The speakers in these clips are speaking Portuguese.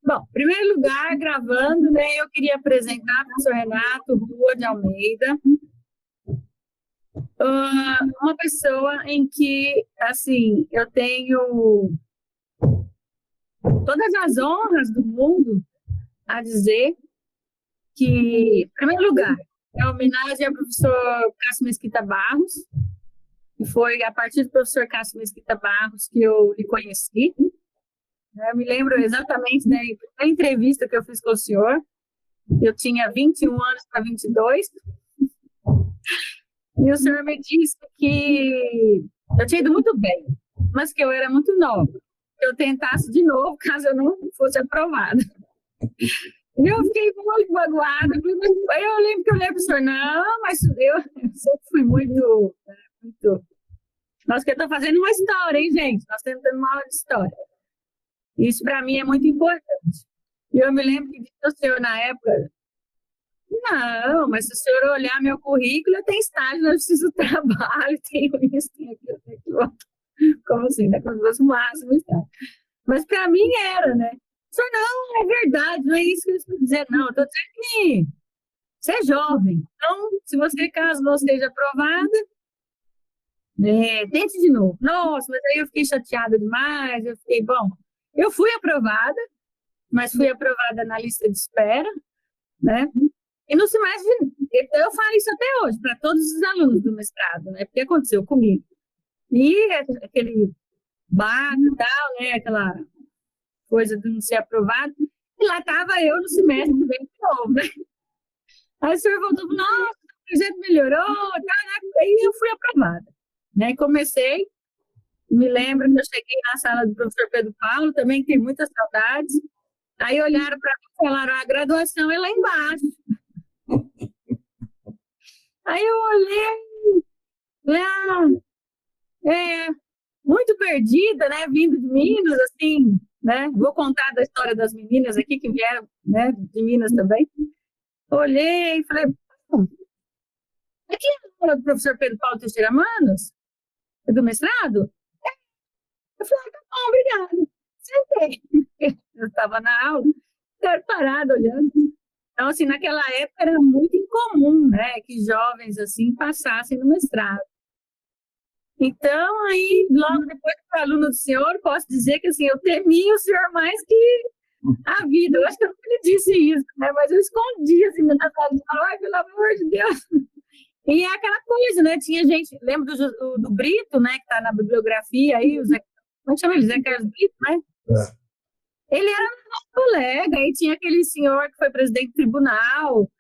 Bom, em primeiro lugar, gravando, né, eu queria apresentar o professor Renato Rua de Almeida, uma pessoa em que, assim, eu tenho todas as honras do mundo a dizer que, em primeiro lugar, é homenagem ao professor Cássio Mesquita Barros, e foi a partir do professor Cássio Mesquita Barros que eu lhe conheci. Eu me lembro exatamente da entrevista que eu fiz com o senhor. Eu tinha 21 anos para 22. E o senhor me disse que eu tinha ido muito bem, mas que eu era muito nova. Que eu tentasse de novo, caso eu não fosse aprovada. E eu fiquei muito magoada. Eu lembro que eu olhei para o senhor, não, mas eu sempre fui muito... Nós que estou fazendo uma história, hein, gente? Nós estamos tendo uma aula de história. Isso, para mim, é muito importante. E eu me lembro que disse ao senhor, na época, não, mas se o senhor olhar meu currículo, eu tenho estágio, eu preciso de trabalho, tenho isso, tenho aquilo, tenho aquilo. Como assim, né? Como se fosse o máximo estágio. Mas para mim era, né? O senhor, não, é verdade, não é isso que eu estou dizendo, não. Eu estou dizendo que você é jovem. Então, se você, caso não seja aprovada, tente de novo. Nossa, mas aí eu fiquei chateada demais, eu fiquei, bom, eu fui aprovada, mas fui aprovada na lista de espera, né? E não se imagina, eu falo isso até hoje, para todos os alunos do mestrado, né? Porque aconteceu comigo. E aquele barco e tal, né? Aquela coisa de não ser aprovado. E lá estava eu no semestre bem de novo, né? Aí o senhor voltou e falou, nossa, o projeto melhorou, tá, né? Aí eu fui aprovada, né? Comecei, me lembro que eu cheguei na sala do professor Pedro Paulo, também tem muitas saudades. Aí olharam para mim e falaram, a graduação é lá embaixo. Aí eu olhei, muito perdida, né, vindo de Minas, assim, né, vou contar da história das meninas aqui, que vieram, né, de Minas também. Olhei e falei, aqui é a aula do professor Pedro Paulo Teixeira Manos, do mestrado? Eu falei, tá bom, obrigada. Sentei. Eu estava na aula, ficaram parada olhando. Então, assim, naquela época era muito incomum, né, que jovens, assim, passassem no mestrado. Então, aí, logo depois que fui aluna do senhor, posso dizer que, assim, eu temia o senhor mais que a vida. Eu acho que eu nunca lhe disse isso, né, mas eu escondi, assim, na sala de aula, ai, pelo amor de Deus. E é aquela coisa, né, tinha gente, lembra do Brito, né, que está na bibliografia aí, o Zé, como é que chama ele? Zé Carlos Brito, né? É. Ele era nosso colega, aí tinha aquele senhor que foi presidente do tribunal,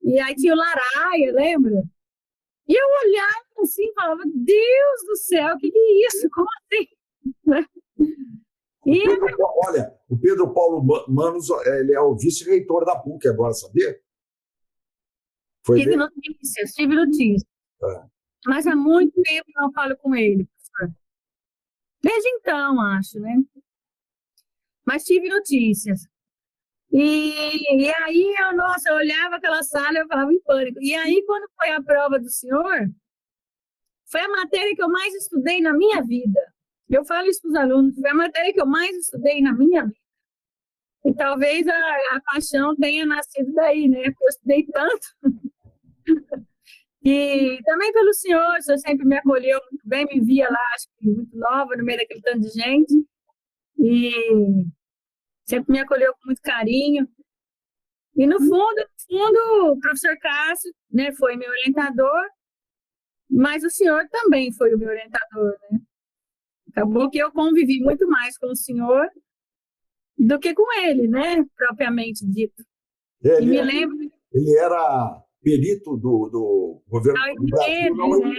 e aí tinha o Laraia, lembra? E eu olhava assim e falava, Deus do céu, o que é isso? Como assim? Olha, o Pedro Paulo Manos, ele é o vice-reitor da PUC agora, sabia? Tive notícias. É. Mas há muito tempo que não falo com ele, professor. Desde então, acho, né? Mas tive notícias. E aí, eu olhava aquela sala e eu falava em pânico. E aí, quando foi a prova do senhor, foi a matéria que eu mais estudei na minha vida. Eu falo isso para os alunos, foi a matéria que eu mais estudei na minha vida. E talvez a paixão tenha nascido daí, né? Porque eu estudei tanto. E também pelo senhor, o senhor sempre me acolheu muito bem, me via lá, acho que muito nova, no meio daquele tanto de gente. E sempre me acolheu com muito carinho. E, no fundo, o professor Cássio, né, foi meu orientador, mas o senhor também foi o meu orientador, né? Acabou que eu convivi muito mais com o senhor do que com ele, né, propriamente dito. E me lembro... Ele era perito do governo do Brasil, na UNB.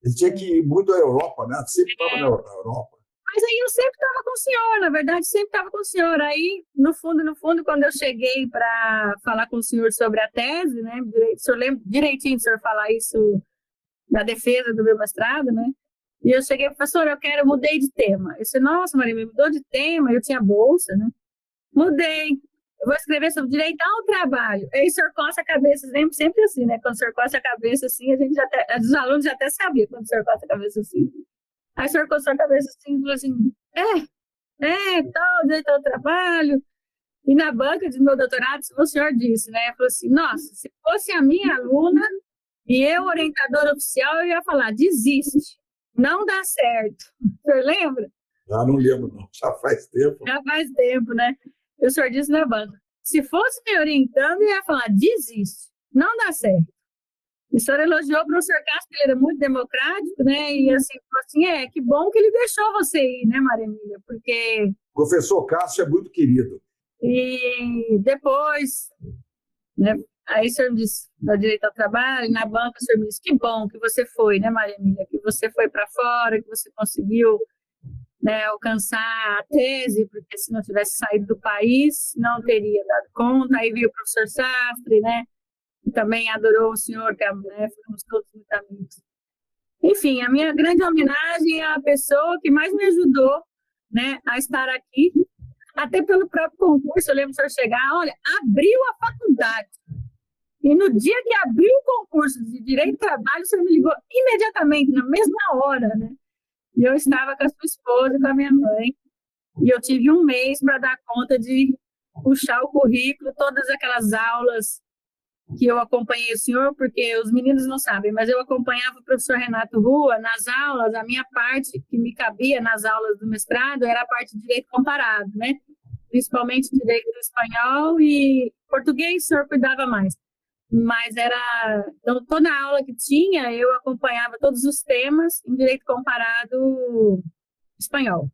Ele tinha que ir muito à Europa, né? Sempre estava na Europa. Mas aí eu sempre estava com o senhor, na verdade, sempre estava com o senhor. Aí, no fundo, quando eu cheguei para falar com o senhor sobre a tese, né? O senhor lembra direitinho do senhor falar isso na defesa do meu mestrado, né? E eu cheguei, professor, mudei de tema. Eu disse, nossa, Maria, me mudou de tema, eu tinha bolsa, né? Mudei. Eu vou escrever sobre direito ao trabalho. Aí o senhor coça a cabeça, sempre assim, né? Quando o senhor coça a cabeça assim, os alunos já até sabiam quando o senhor coça a cabeça assim. Aí o senhor coçou a cabeça assim e falou assim, tal, direito ao trabalho. E na banca de meu doutorado, o senhor disse, né? Falou assim, nossa, se fosse a minha aluna e eu, orientadora oficial, eu ia falar, desiste, não dá certo. O senhor lembra? Já não lembro, não. Já faz tempo. Já faz tempo, né? O senhor disse na banca. Se fosse me orientando, eu ia falar, desiste, não dá certo. O senhor elogiou o professor Castro, que ele era muito democrático, né? E assim, falou assim, que bom que ele deixou você ir, né, Maria Emília? Porque... O professor Castro é muito querido. E depois, né? Aí o senhor me disse, no direito ao trabalho, na banca, o senhor me disse, que bom que você foi, né, Maria Emília? Que você foi para fora, que você conseguiu, né, alcançar a tese, porque se não tivesse saído do país, não teria dado conta. Aí veio o professor Sastre, né? Que também adorou o senhor, que né, fomos todos muito amigos. Enfim, a minha grande homenagem é a pessoa que mais me ajudou, né, a estar aqui, até pelo próprio concurso. Eu lembro do senhor chegar, olha, abriu a faculdade. E no dia que abriu o concurso de Direito do Trabalho, o senhor me ligou imediatamente, na mesma hora, né? E eu estava com a sua esposa, com a minha mãe, e eu tive um mês para dar conta de puxar o currículo, todas aquelas aulas que eu acompanhei o senhor, porque os meninos não sabem, mas eu acompanhava o professor Renato Rua nas aulas. A minha parte que me cabia nas aulas do mestrado era a parte de direito comparado, né? Principalmente direito do espanhol e português, o senhor cuidava mais. Mas era... Então, toda a aula que tinha, eu acompanhava todos os temas em direito comparado espanhol.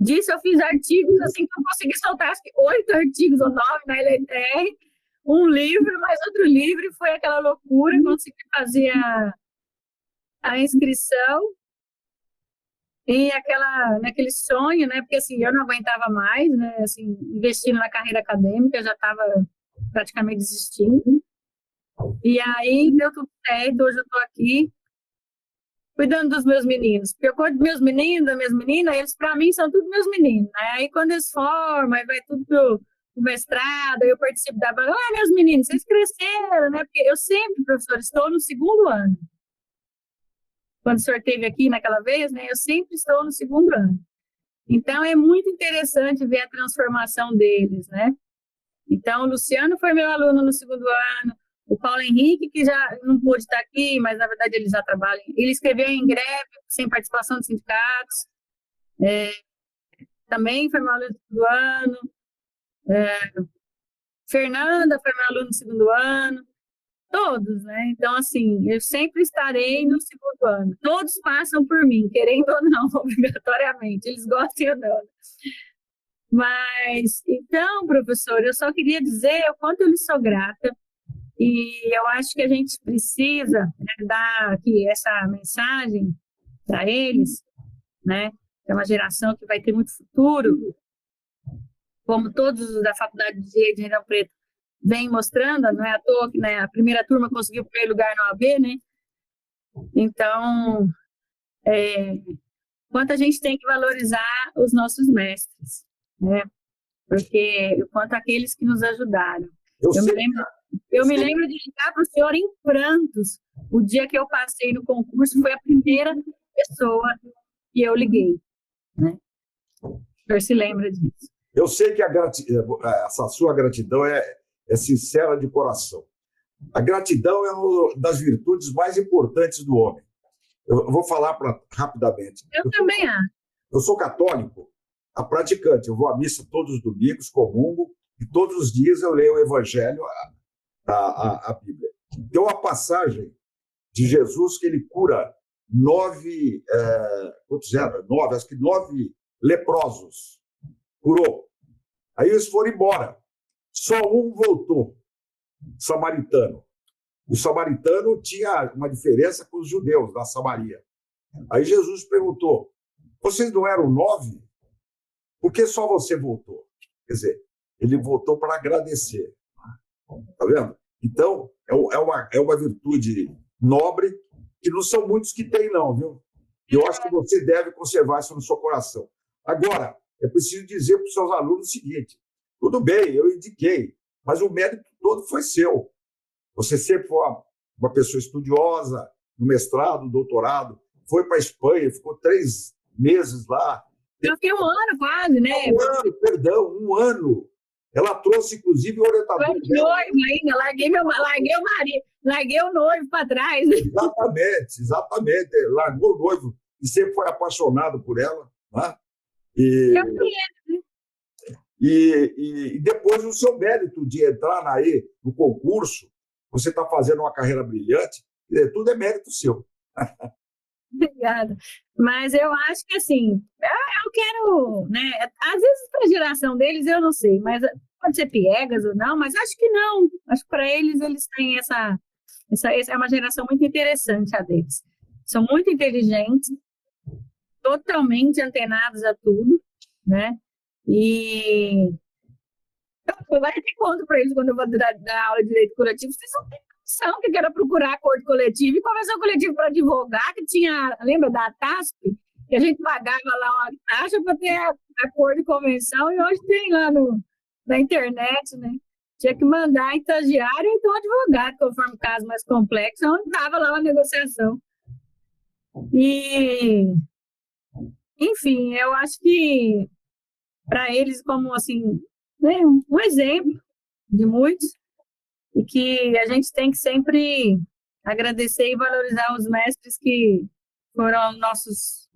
Disso eu fiz artigos, assim, que eu consegui soltar, acho que 8 artigos ou 9 na LTR, um livro, mais outro livro, e foi aquela loucura, consegui fazer a inscrição, e naquele sonho, né, porque assim, eu não aguentava mais, né, assim, investindo na carreira acadêmica, já estava praticamente desistindo, e aí deu tudo certo. Hoje eu estou aqui, cuidando dos meus meninos, porque eu cuido dos meus meninos, das minhas meninas, eles para mim são tudo meus meninos, né? Aí quando eles formam, aí vai tudo pro mestrado, aí eu participo da banca, meus meninos, vocês cresceram, né? Porque eu sempre, professor, estou no 2º ano. Quando o senhor esteve aqui naquela vez, né? Eu sempre estou no 2º ano. Então é muito interessante ver a transformação deles, né? Então o Luciano foi meu aluno no 2º ano, o Paulo Henrique, que já não pôde estar aqui, mas na verdade ele já trabalha. Ele escreveu em greve, sem participação de sindicatos. Também foi meu aluno do 2º ano. Fernanda foi meu aluno do 2º ano. Todos, né? Então, assim, eu sempre estarei no 2º ano. Todos passam por mim, querendo ou não, obrigatoriamente. Eles gostam ou não. Mas, então, professor, eu só queria dizer o quanto eu lhe sou grata. E eu acho que a gente precisa, né, dar aqui essa mensagem para eles, né? É uma geração que vai ter muito futuro, como todos da Faculdade de Direito de Ribeirão Preto vem mostrando, não é à toa que, né, a primeira turma conseguiu o primeiro lugar na OAB, né? Então, quanto a gente tem que valorizar os nossos mestres, né? Porque quanto aqueles que nos ajudaram. Eu me lembro de ligar para o senhor em prantos. O dia que eu passei no concurso foi a primeira pessoa que eu liguei, né? O senhor se lembra disso? Eu sei que essa sua gratidão é sincera de coração. A gratidão é uma das virtudes mais importantes do homem. Eu vou falar rapidamente. Eu também acho. Eu sou católico, praticante. Eu vou à missa todos os domingos, comungo, e todos os dias eu leio o Evangelho, a Bíblia. Tem uma passagem de Jesus que ele cura 9 leprosos. Curou. Aí eles foram embora. Só um voltou, samaritano. O samaritano tinha uma diferença com os judeus da Samaria. Aí Jesus perguntou, vocês não eram 9? Por que só você voltou? Quer dizer, ele voltou para agradecer. Está vendo? Então, é uma virtude nobre que não são muitos que têm, não, viu? Eu acho que você deve conservar isso no seu coração. Agora, é preciso dizer para os seus alunos o seguinte, tudo bem, eu indiquei, mas o mérito todo foi seu. Você sempre foi uma pessoa estudiosa, no mestrado, doutorado, foi para a Espanha, ficou 3 meses lá, Eu fiquei um ano quase, né? Um ano, perdão, um ano. Ela trouxe, inclusive, o orientador Foi noivo ainda, larguei o marido, larguei o noivo para trás. Exatamente. Largou o noivo e sempre foi apaixonado por ela. Né? E depois o seu mérito de entrar aí no concurso, você está fazendo uma carreira brilhante, tudo é mérito seu. Obrigada. Mas eu acho que, assim, eu quero, né? Às vezes, para a geração deles, eu não sei, mas pode ser piegas ou não, mas acho que não. Acho que para eles têm essa é uma geração muito interessante, a deles. São muito inteligentes, totalmente antenados a tudo, né? E eu vou até conto para eles quando eu vou dar aula de direito coletivo, vocês não têm noção que era procurar acordo coletivo e convenção coletiva para advogar, que tinha, lembra da TASP? Que a gente pagava lá uma taxa para ter acordo de convenção, e hoje tem lá na internet, né? Tinha que mandar estagiário ou então advogado, conforme o caso mais complexo, onde estava lá uma negociação. E, enfim, eu acho que para eles, como assim, né, um exemplo de muitos, e que a gente tem que sempre agradecer e valorizar os mestres que foram nossos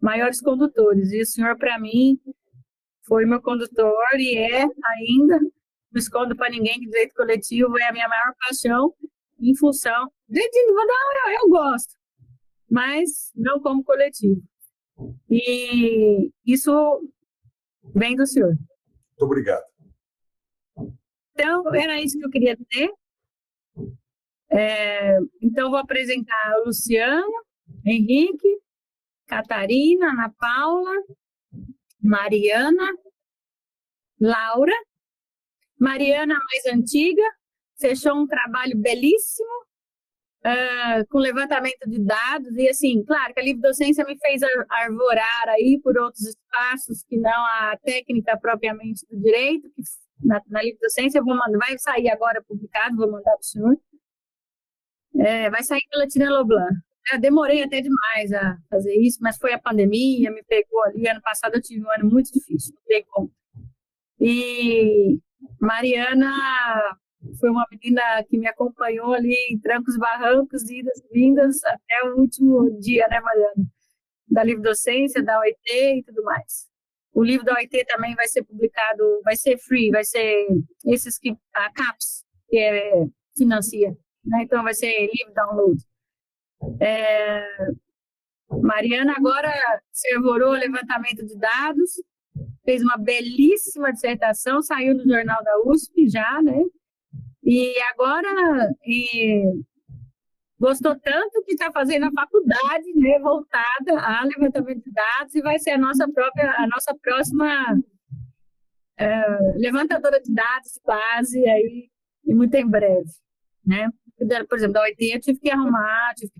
maiores condutores. E o senhor, para mim, foi meu condutor e é ainda, não escondo para ninguém que direito coletivo é a minha maior paixão, em função de eu gosto, mas não como coletivo. E isso vem do senhor. Muito obrigado. Então, era isso que eu queria dizer. Então, vou apresentar o Luciano, Henrique, Catarina, Ana Paula, Mariana, Laura. Mariana, mais antiga, fechou um trabalho belíssimo, com levantamento de dados, e assim, claro que a livre docência me fez arvorar aí por outros espaços que não a técnica propriamente do direito, que na livre docência eu vou mandar, vai sair agora publicado, vou mandar para o senhor, vai sair pela Tina Loblan. Eu demorei até demais a fazer isso, mas foi a pandemia, me pegou ali, ano passado eu tive um ano muito difícil, não dei conta. E Mariana foi uma menina que me acompanhou ali em trancos, barrancos, idas e vindas, até o último dia, né, Mariana? Da livre docência, da OIT e tudo mais. O livro da OIT também vai ser publicado, vai ser free, vai ser esses que a CAPES que financia, né? Então vai ser livre download. Mariana agora se arvorou o levantamento de dados, fez uma belíssima dissertação, saiu no jornal da USP já, né? E agora gostou tanto que está fazendo a faculdade, né, voltada a levantamento de dados, e vai ser a nossa próxima levantadora de dados de base aí, e muito em breve, né? Por exemplo, da OIT eu tive que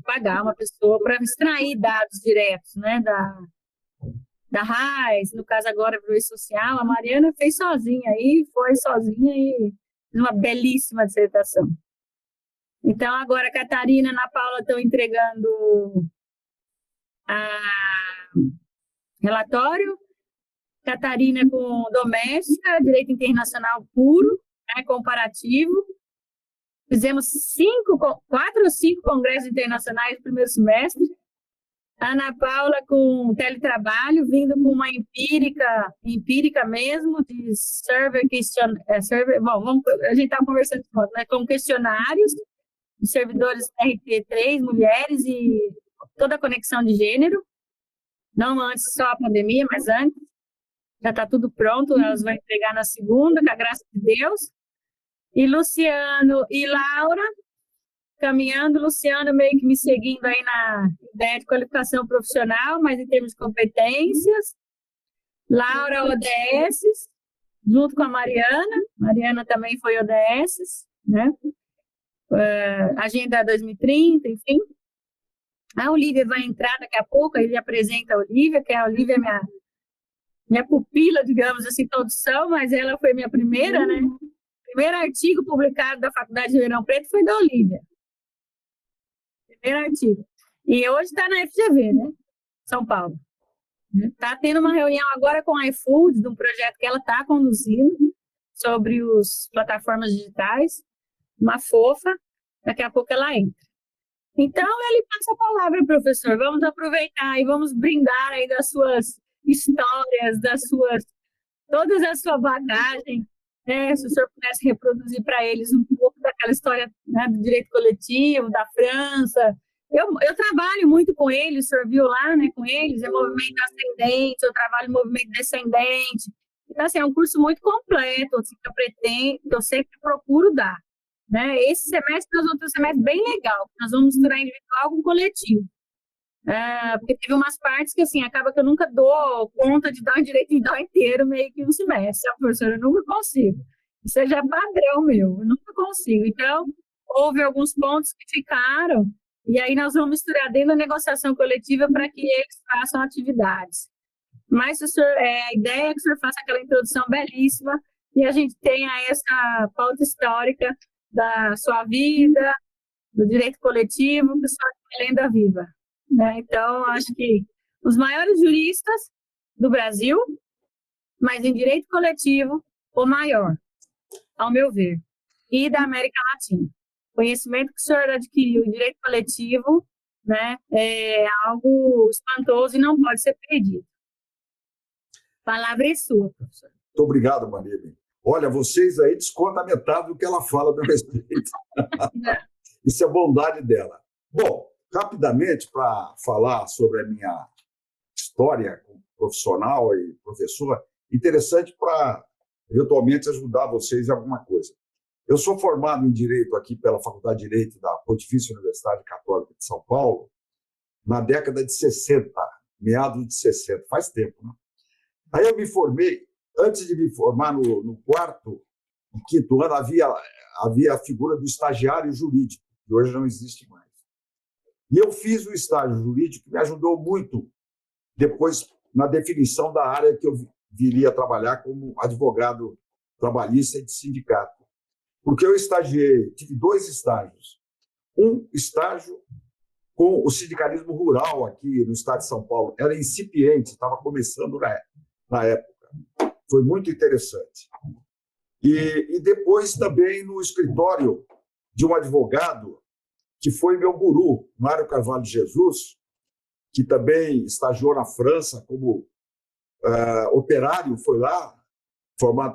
pagar uma pessoa para extrair dados diretos, né, da RAIS, no caso agora do social. A Mariana fez sozinha aí, foi sozinha e fez uma belíssima dissertação. Então, agora a Catarina e a Ana Paula estão entregando relatório. Catarina com doméstica, direito internacional puro, né, comparativo. Fizemos 4 ou 5 congressos internacionais no primeiro semestre. Ana Paula com teletrabalho, vindo com uma empírica mesmo, de survey, a gente estava conversando né, com questionários de servidores RT3, mulheres, e toda a conexão de gênero, não antes só a pandemia, mas antes, já está tudo pronto, elas vão entregar na segunda, com a graça de Deus. E Luciano e Laura, caminhando, Luciano meio que me seguindo aí na ideia de qualificação profissional, mas em termos de competências. Laura, ODS, junto com a Mariana também foi ODS, né? Agenda 2030, enfim. A Olivia vai entrar daqui a pouco, ele apresenta a Olivia, que a Olivia é minha pupila, digamos assim, todos são, mas ela foi minha primeira, né? O primeiro artigo publicado da Faculdade de Ribeirão Preto foi da Olivia. Primeiro artigo. E hoje está na FGV, né? São Paulo. Está tendo uma reunião agora com a iFood, de um projeto que ela está conduzindo sobre as plataformas digitais, uma fofa, daqui a pouco ela entra. Então, ele passa a palavra, professor, vamos aproveitar e vamos brindar aí das suas histórias, todas a sua bagagem, né? Se o senhor pudesse reproduzir para eles um pouco daquela história, né, do direito coletivo, da França. Eu trabalho muito com eles, o senhor viu lá, né, com eles, é movimento ascendente, eu trabalho em movimento descendente. Então, assim, é um curso muito completo, assim, que eu pretendo, que eu sempre procuro dar. Né? Esse semestre nós vamos ter um semestre bem legal, nós vamos misturar individual com coletivo. Porque teve umas partes que, assim, acaba que eu nunca dou conta de dar um direito individual inteiro meio que no semestre. Professora, eu nunca consigo. Isso é já padrão meu, eu nunca consigo. Então, houve alguns pontos que ficaram, e aí nós vamos misturar dentro da negociação coletiva para que eles façam atividades. Mas a ideia é que o senhor faça aquela introdução belíssima e a gente tenha essa pauta histórica da sua vida, do direito coletivo, que só é lenda viva. Né? Então, acho que os maiores juristas do Brasil, mas em direito coletivo, o maior, ao meu ver, e da América Latina. O conhecimento que o senhor adquiriu em direito coletivo, né, é algo espantoso e não pode ser perdido. A palavra é sua, professor. Muito obrigado, Marília. Olha, vocês aí descontam a metade do que ela fala a meu respeito. Isso é bondade dela. Bom, rapidamente, para falar sobre a minha história como profissional e professor, interessante para, eventualmente, ajudar vocês em alguma coisa. Eu sou formado em Direito aqui pela Faculdade de Direito da Pontifícia Universidade Católica de São Paulo, na década de 60, meados de 60, faz tempo, né? Aí eu me formei. Antes de me formar no quarto e quinto ano, havia a figura do estagiário jurídico, que hoje não existe mais. E eu fiz o estágio jurídico, que me ajudou muito depois na definição da área que eu viria a trabalhar como advogado trabalhista e de sindicato. Porque eu tive 2 estágios. Um estágio com o sindicalismo rural aqui no estado de São Paulo. Era incipiente, estava começando na época. Foi muito interessante. E depois também no escritório de um advogado que foi meu guru, Mário Carvalho de Jesus, que também estagiou na França como operário, foi lá,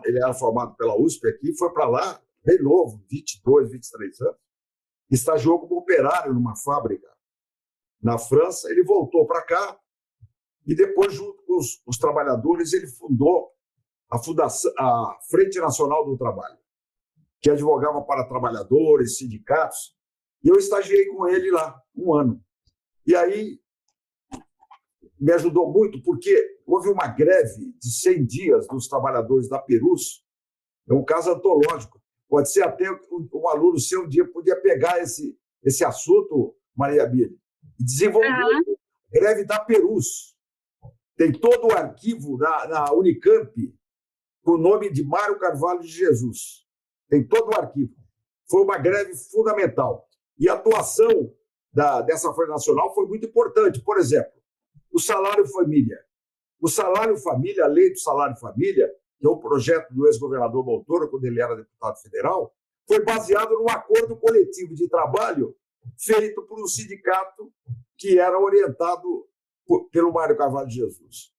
ele era formado pela USP aqui, foi para lá, bem novo, 22, 23 anos, estagiou como operário numa fábrica na França, ele voltou para cá e depois, junto com os trabalhadores, ele fundou a Frente Nacional do Trabalho, que advogava para trabalhadores, sindicatos, e eu estagiei com ele lá 1 ano. E aí me ajudou muito, porque houve uma greve de 100 dias dos trabalhadores da Perus, é um caso antológico. Pode ser até um aluno seu um dia podia pegar esse assunto, Maria Bíblia, e desenvolver a greve da Perus. Tem todo o arquivo na Unicamp, com o nome de Mário Carvalho de Jesus. Tem todo o arquivo. Foi uma greve fundamental. E a atuação dessa Frente Nacional foi muito importante. Por exemplo, o salário família. O salário família, a lei do salário família, que é um projeto do ex-governador Montoro, quando ele era deputado federal, foi baseado num acordo coletivo de trabalho feito por um sindicato que era orientado pelo Mário Carvalho de Jesus.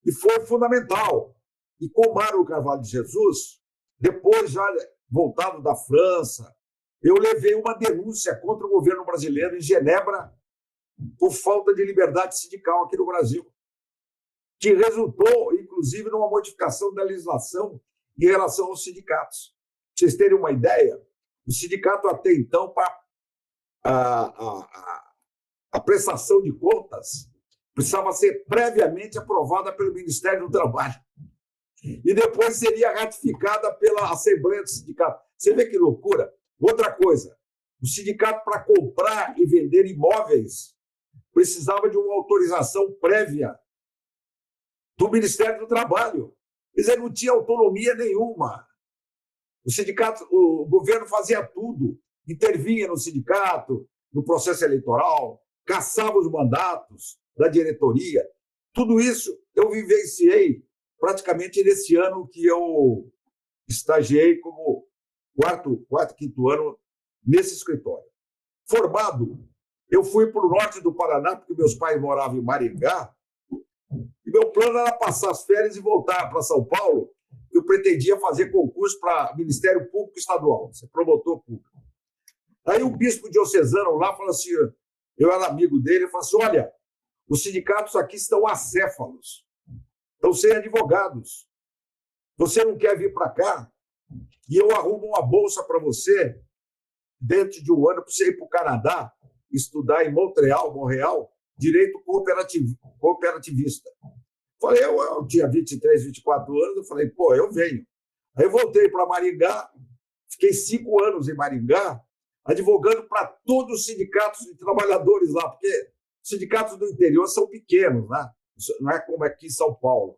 E foi fundamental. E com Mário Carvalho de Jesus, depois, já voltado da França, eu levei uma denúncia contra o governo brasileiro em Genebra por falta de liberdade sindical aqui no Brasil, que resultou, inclusive, numa modificação da legislação em relação aos sindicatos. Para vocês terem uma ideia, o sindicato até então, para a prestação de contas, precisava ser previamente aprovada pelo Ministério do Trabalho e depois seria ratificada pela Assembleia do Sindicato. Você vê que loucura? Outra coisa, o sindicato, para comprar e vender imóveis, precisava de uma autorização prévia do Ministério do Trabalho. Eles não tinham autonomia nenhuma. O governo fazia tudo, intervinha no sindicato, no processo eleitoral, caçava os mandatos da diretoria. Tudo isso eu vivenciei praticamente nesse ano que eu estagiei como quarto, quinto ano nesse escritório. Formado, eu fui para o norte do Paraná, porque meus pais moravam em Maringá, e meu plano era passar as férias e voltar para São Paulo. Eu pretendia fazer concurso para Ministério Público Estadual, ser promotor público. Aí o bispo diocesano lá falou assim, eu era amigo dele, ele falou assim, olha, os sindicatos aqui estão acéfalos, estão sem advogados. Você não quer vir para cá? E eu arrumo uma bolsa para você, dentro de um ano, para você ir para o Canadá, estudar em Montreal, direito cooperativista. Falei, eu tinha 23, 24 anos, eu falei, pô, eu venho. Aí eu voltei para Maringá, fiquei 5 anos em Maringá, advogando para todos os sindicatos de trabalhadores lá, porque os sindicatos do interior são pequenos, né? Não é como aqui em São Paulo.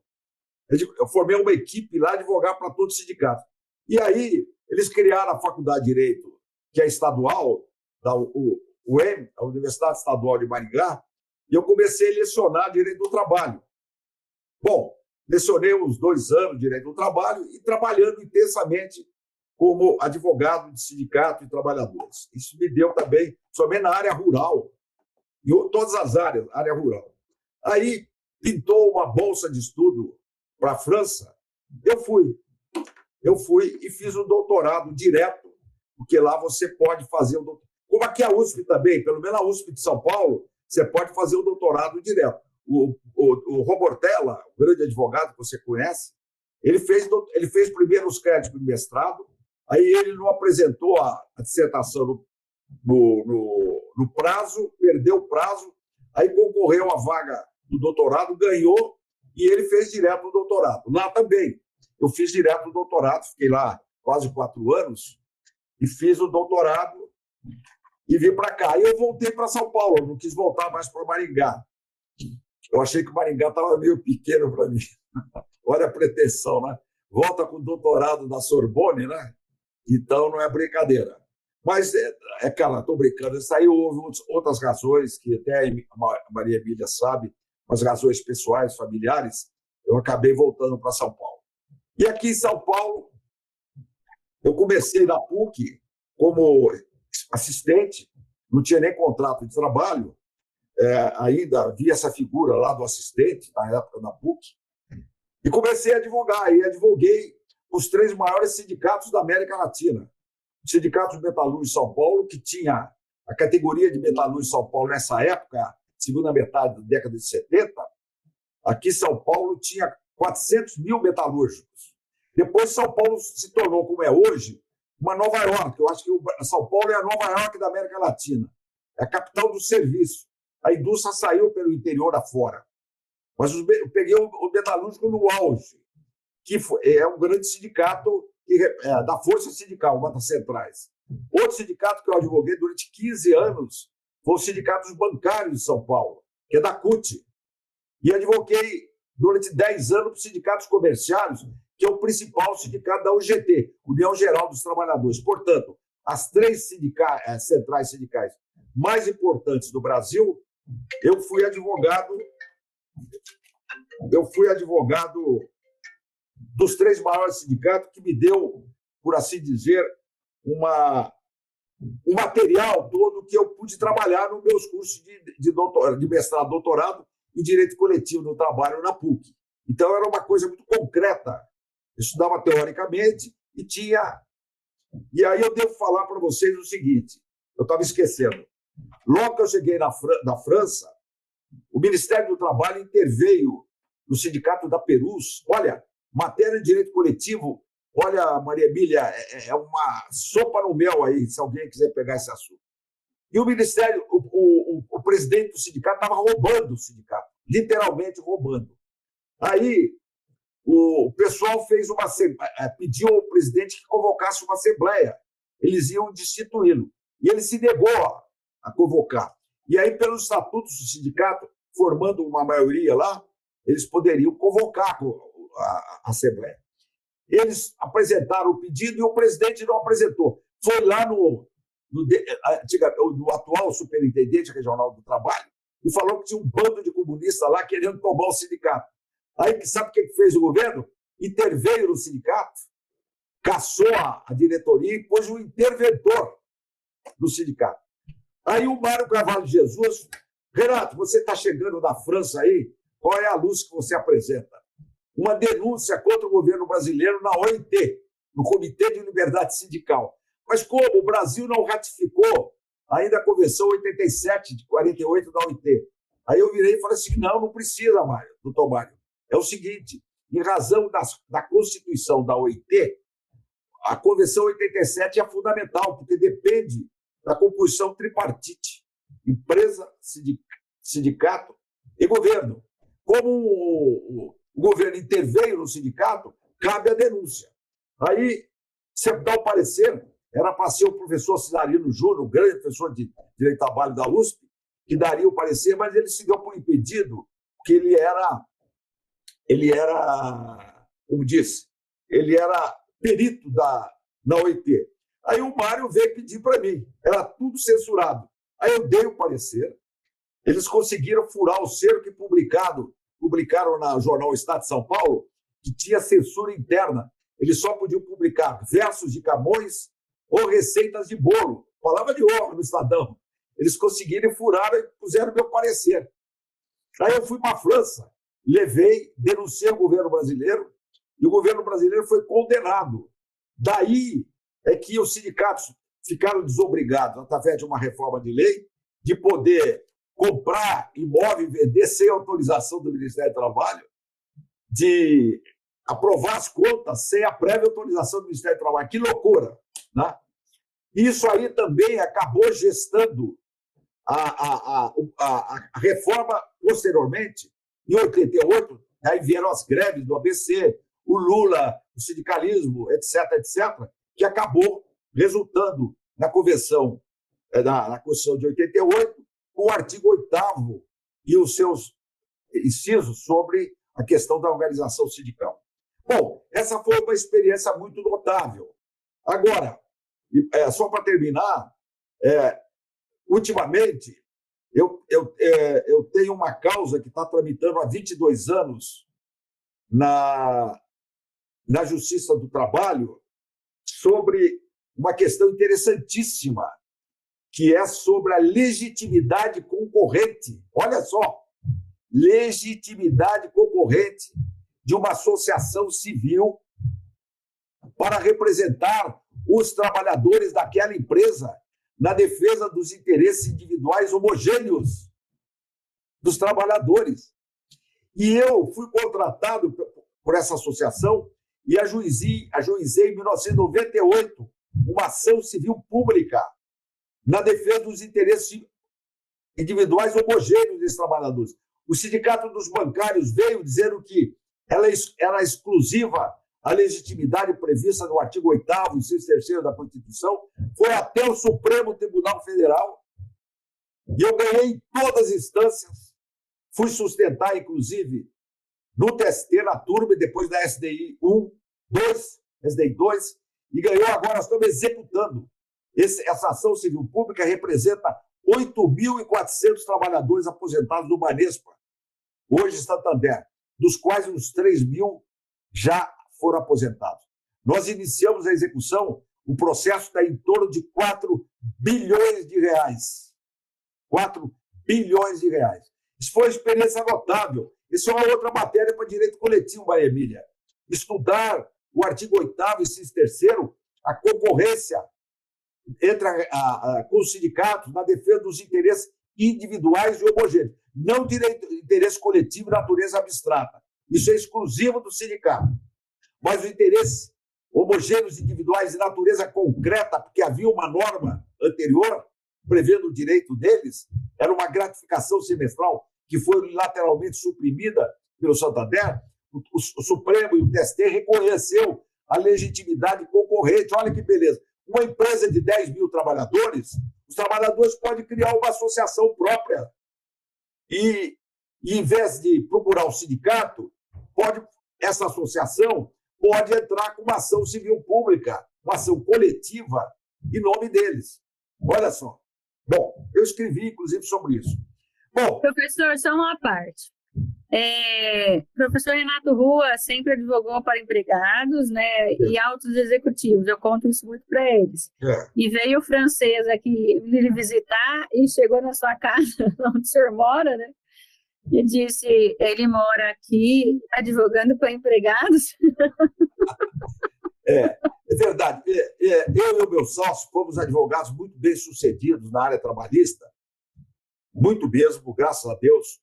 Eu formei uma equipe lá, advogar para todos os sindicatos. E aí, eles criaram a Faculdade de Direito, que é estadual, da UEM, a Universidade Estadual de Maringá, e eu comecei a lecionar Direito do Trabalho. Bom, lecionei uns 2 anos de Direito do Trabalho e trabalhando intensamente como advogado de sindicato e trabalhadores. Isso me deu também, somente na área rural, e todas as áreas, área rural. Aí, pintou uma bolsa de estudo para a França, eu fui e fiz o doutorado direto, porque lá você pode fazer o doutorado. Como aqui a USP também, pelo menos a USP de São Paulo, você pode fazer o doutorado direto. O Robortella, o grande advogado que você conhece, ele fez primeiro os créditos do mestrado, aí ele não apresentou a dissertação no prazo, perdeu o prazo, aí concorreu à vaga do doutorado, ganhou, e ele fez direto o doutorado. Lá também, eu fiz direto o doutorado, fiquei lá quase 4 anos, e fiz o doutorado e vim para cá. Aí eu voltei para São Paulo, eu não quis voltar mais para Maringá. Eu achei que o Maringá estava meio pequeno para mim. Olha a pretensão, né? Volta com o doutorado da Sorbonne, né? Então não é brincadeira. Mas, cara, estou brincando. Isso aí houve outras razões que até a Maria Emília sabe, as razões pessoais, familiares, eu acabei voltando para São Paulo. E aqui em São Paulo, eu comecei na PUC como assistente, não tinha nem contrato de trabalho, ainda havia essa figura lá do assistente, na época da PUC, e comecei a advogar, e advoguei os 3 maiores sindicatos da América Latina. O Sindicato de Metalúrgicos de São Paulo, que tinha a categoria de metalúrgicos de São Paulo nessa época, segunda metade da década de 70, aqui em São Paulo tinha 400 mil metalúrgicos. Depois São Paulo se tornou, como é hoje, uma Nova York. Eu acho que São Paulo é a Nova York da América Latina. É a capital do serviço. A indústria saiu pelo interior afora. Mas eu peguei o metalúrgico no auge, que é um grande sindicato da Força Sindical, uma das centrais. Outro sindicato que eu advoguei durante 15 anos foi o Sindicato dos Bancários de São Paulo, que é da CUT. E advoguei durante 10 anos para os sindicatos comerciários, que é o principal sindicato da UGT, União Geral dos Trabalhadores. Portanto, as 3 centrais sindicais mais importantes do Brasil, eu fui advogado dos 3 maiores sindicatos, que me deu, por assim dizer, um material todo que eu pude trabalhar nos meus cursos de mestrado, doutorado em Direito Coletivo do Trabalho na PUC. Então, era uma coisa muito concreta. Eu estudava teoricamente e tinha... E aí eu devo falar para vocês o seguinte, eu estava esquecendo. Logo que eu cheguei na França, o Ministério do Trabalho interveio no Sindicato da Perus. Olha, matéria de direito coletivo, olha, Maria Emília, é uma sopa no mel aí, se alguém quiser pegar esse assunto. E o Ministério, o presidente do sindicato estava roubando o sindicato, literalmente roubando. Aí o pessoal pediu ao presidente que convocasse uma assembleia. Eles iam destituí-lo. E ele se negou a convocar. E aí, pelos estatutos do sindicato, formando uma maioria lá, eles poderiam convocar a assembleia. Eles apresentaram o pedido e o presidente não apresentou. Foi lá no atual superintendente regional do trabalho, e falou que tinha um bando de comunistas lá querendo tomar o sindicato. Aí, sabe o que fez o governo? Interveio no sindicato, caçou a diretoria e pôs um interventor no sindicato. Aí o Mário Carvalho de Jesus, Renato, você está chegando da França aí, qual é a luz que você apresenta? Uma denúncia contra o governo brasileiro na OIT, no Comitê de Liberdade Sindical. Mas como o Brasil não ratificou ainda a Convenção 87 de 48 da OIT? Aí eu virei e falei assim, não precisa, Mário, doutor Mário. É o seguinte, em razão da Constituição da OIT, a Convenção 87 é fundamental, porque depende da composição tripartite, empresa, sindicato e governo. Como o governo interveio no sindicato, cabe a denúncia. Aí, você dá o parecer, era para ser o professor Cisarino Júnior, o grande professor de Direito do Trabalho da USP, que daria o parecer, mas ele se deu por impedido, porque ele era, como disse, ele era perito na OIT. Aí o Mário veio pedir para mim, era tudo censurado. Aí eu dei o parecer, eles conseguiram furar o cerco e publicaram no jornal Estado de São Paulo, que tinha censura interna. Eles só podiam publicar versos de Camões ou receitas de bolo, palavra de honra no Estadão. Eles conseguiram furar e puseram meu parecer. Aí eu fui para a França, denunciei o governo brasileiro, e o governo brasileiro foi condenado. Daí é que os sindicatos ficaram desobrigados, através de uma reforma de lei, de poder comprar imóvel e vender sem autorização do Ministério do Trabalho, de aprovar as contas sem a prévia autorização do Ministério do Trabalho. Que loucura! Né? Isso aí também acabou gestando a reforma posteriormente, em 88, aí vieram as greves do ABC, o Lula, o sindicalismo, etc., que acabou resultando na Convenção, na Constituição de 88, com o artigo 8º e os seus incisos sobre a questão da organização sindical. Bom, essa foi uma experiência muito notável. Agora, só para terminar, ultimamente, eu tenho uma causa que está tramitando há 22 anos na Justiça do Trabalho sobre uma questão interessantíssima, que é sobre a legitimidade concorrente. Olha só, legitimidade concorrente de uma associação civil para representar os trabalhadores daquela empresa na defesa dos interesses individuais homogêneos dos trabalhadores. E eu fui contratado por essa associação e ajuizei em 1998 uma ação civil pública na defesa dos interesses individuais homogêneos desses trabalhadores. O Sindicato dos Bancários veio dizendo que ela era exclusiva à legitimidade prevista no artigo 8º e inciso 3º da Constituição, foi até o Supremo Tribunal Federal, e eu ganhei em todas as instâncias, fui sustentar, inclusive, no TST, na turma, e depois da SDI 1, 2, SDI 2, e ganhou agora, nós estamos executando. Essa ação civil pública representa 8.400 trabalhadores aposentados do Banespa, hoje Santander, dos quais uns 3.000 já foram aposentados. Nós iniciamos a execução, o processo está em torno de 4 bilhões de reais. 4 bilhões de reais. Isso foi uma experiência notável. Isso é uma outra matéria para direito coletivo, Maria Emília. Estudar o artigo 8º e inciso 3º, a concorrência com os sindicatos na defesa dos interesses individuais e homogêneos. Não interesse coletivo de natureza abstrata. Isso é exclusivo do sindicato. Mas os interesses homogêneos individuais de natureza concreta, porque havia uma norma anterior prevendo o direito deles, era uma gratificação semestral que foi unilateralmente suprimida pelo Santander. O Supremo e o TST reconheceu a legitimidade concorrente. Olha que beleza. Uma empresa de 10.000 trabalhadores, os trabalhadores podem criar uma associação própria e em vez de procurar o sindicato, essa associação pode entrar com uma ação civil pública, uma ação coletiva em nome deles. Olha só. Bom, eu escrevi, inclusive, sobre isso. Bom, Professor, só uma parte. Professor Renato Rua sempre advogou para empregados, né, e altos executivos. Eu conto isso muito para eles. E veio o francês aqui lhe visitar e chegou na sua casa, onde o senhor mora, né? E disse, ele mora aqui advogando para empregados. É verdade. Eu e o meu sócio fomos advogados muito bem-sucedidos na área trabalhista, muito mesmo, graças a Deus,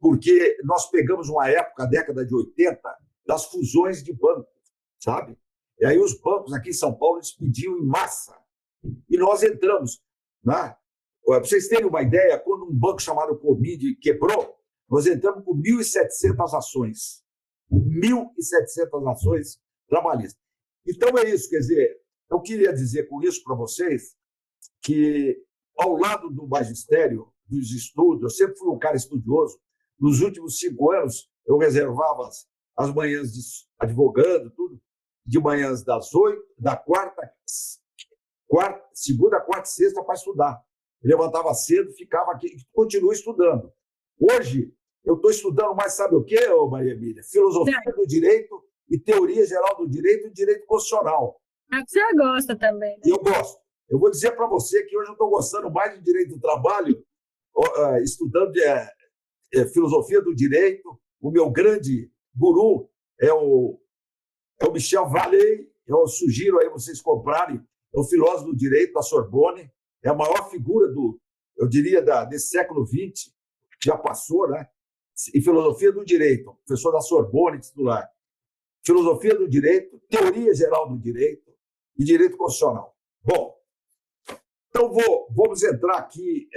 porque nós pegamos uma época, a década de 80, das fusões de banco, sabe? E aí os bancos aqui em São Paulo eles pediam em massa. E nós entramos. Né? Para vocês terem uma ideia, quando um banco chamado Comid quebrou, nós entramos com 1.700 ações. 1.700 ações trabalhistas. Então é isso, quer dizer, eu queria dizer com isso para vocês que, ao lado do magistério, dos estudos, eu sempre fui um cara estudioso. Nos últimos 5 anos, eu reservava as manhãs advogando, tudo, de manhãs das 8, da segunda, quarta e sexta para estudar. Eu levantava cedo, ficava aqui e continuo estudando. Hoje, eu estou estudando mais, sabe o quê, Maria Emília? Filosofia do direito e teoria geral do direito e direito constitucional. É o que você gosta também, né? E eu gosto. Eu vou dizer para você que hoje eu estou gostando mais de direito do trabalho, estudando filosofia do direito. O meu grande guru é o Michel Vallée. Eu sugiro aí vocês comprarem. É um filósofo do direito da Sorbonne. É a maior figura eu diria, desse século XX, que já passou, né? Em filosofia do direito, professor da Sorbonne, titular. Filosofia do direito, teoria geral do direito e direito constitucional. Bom, então vamos entrar aqui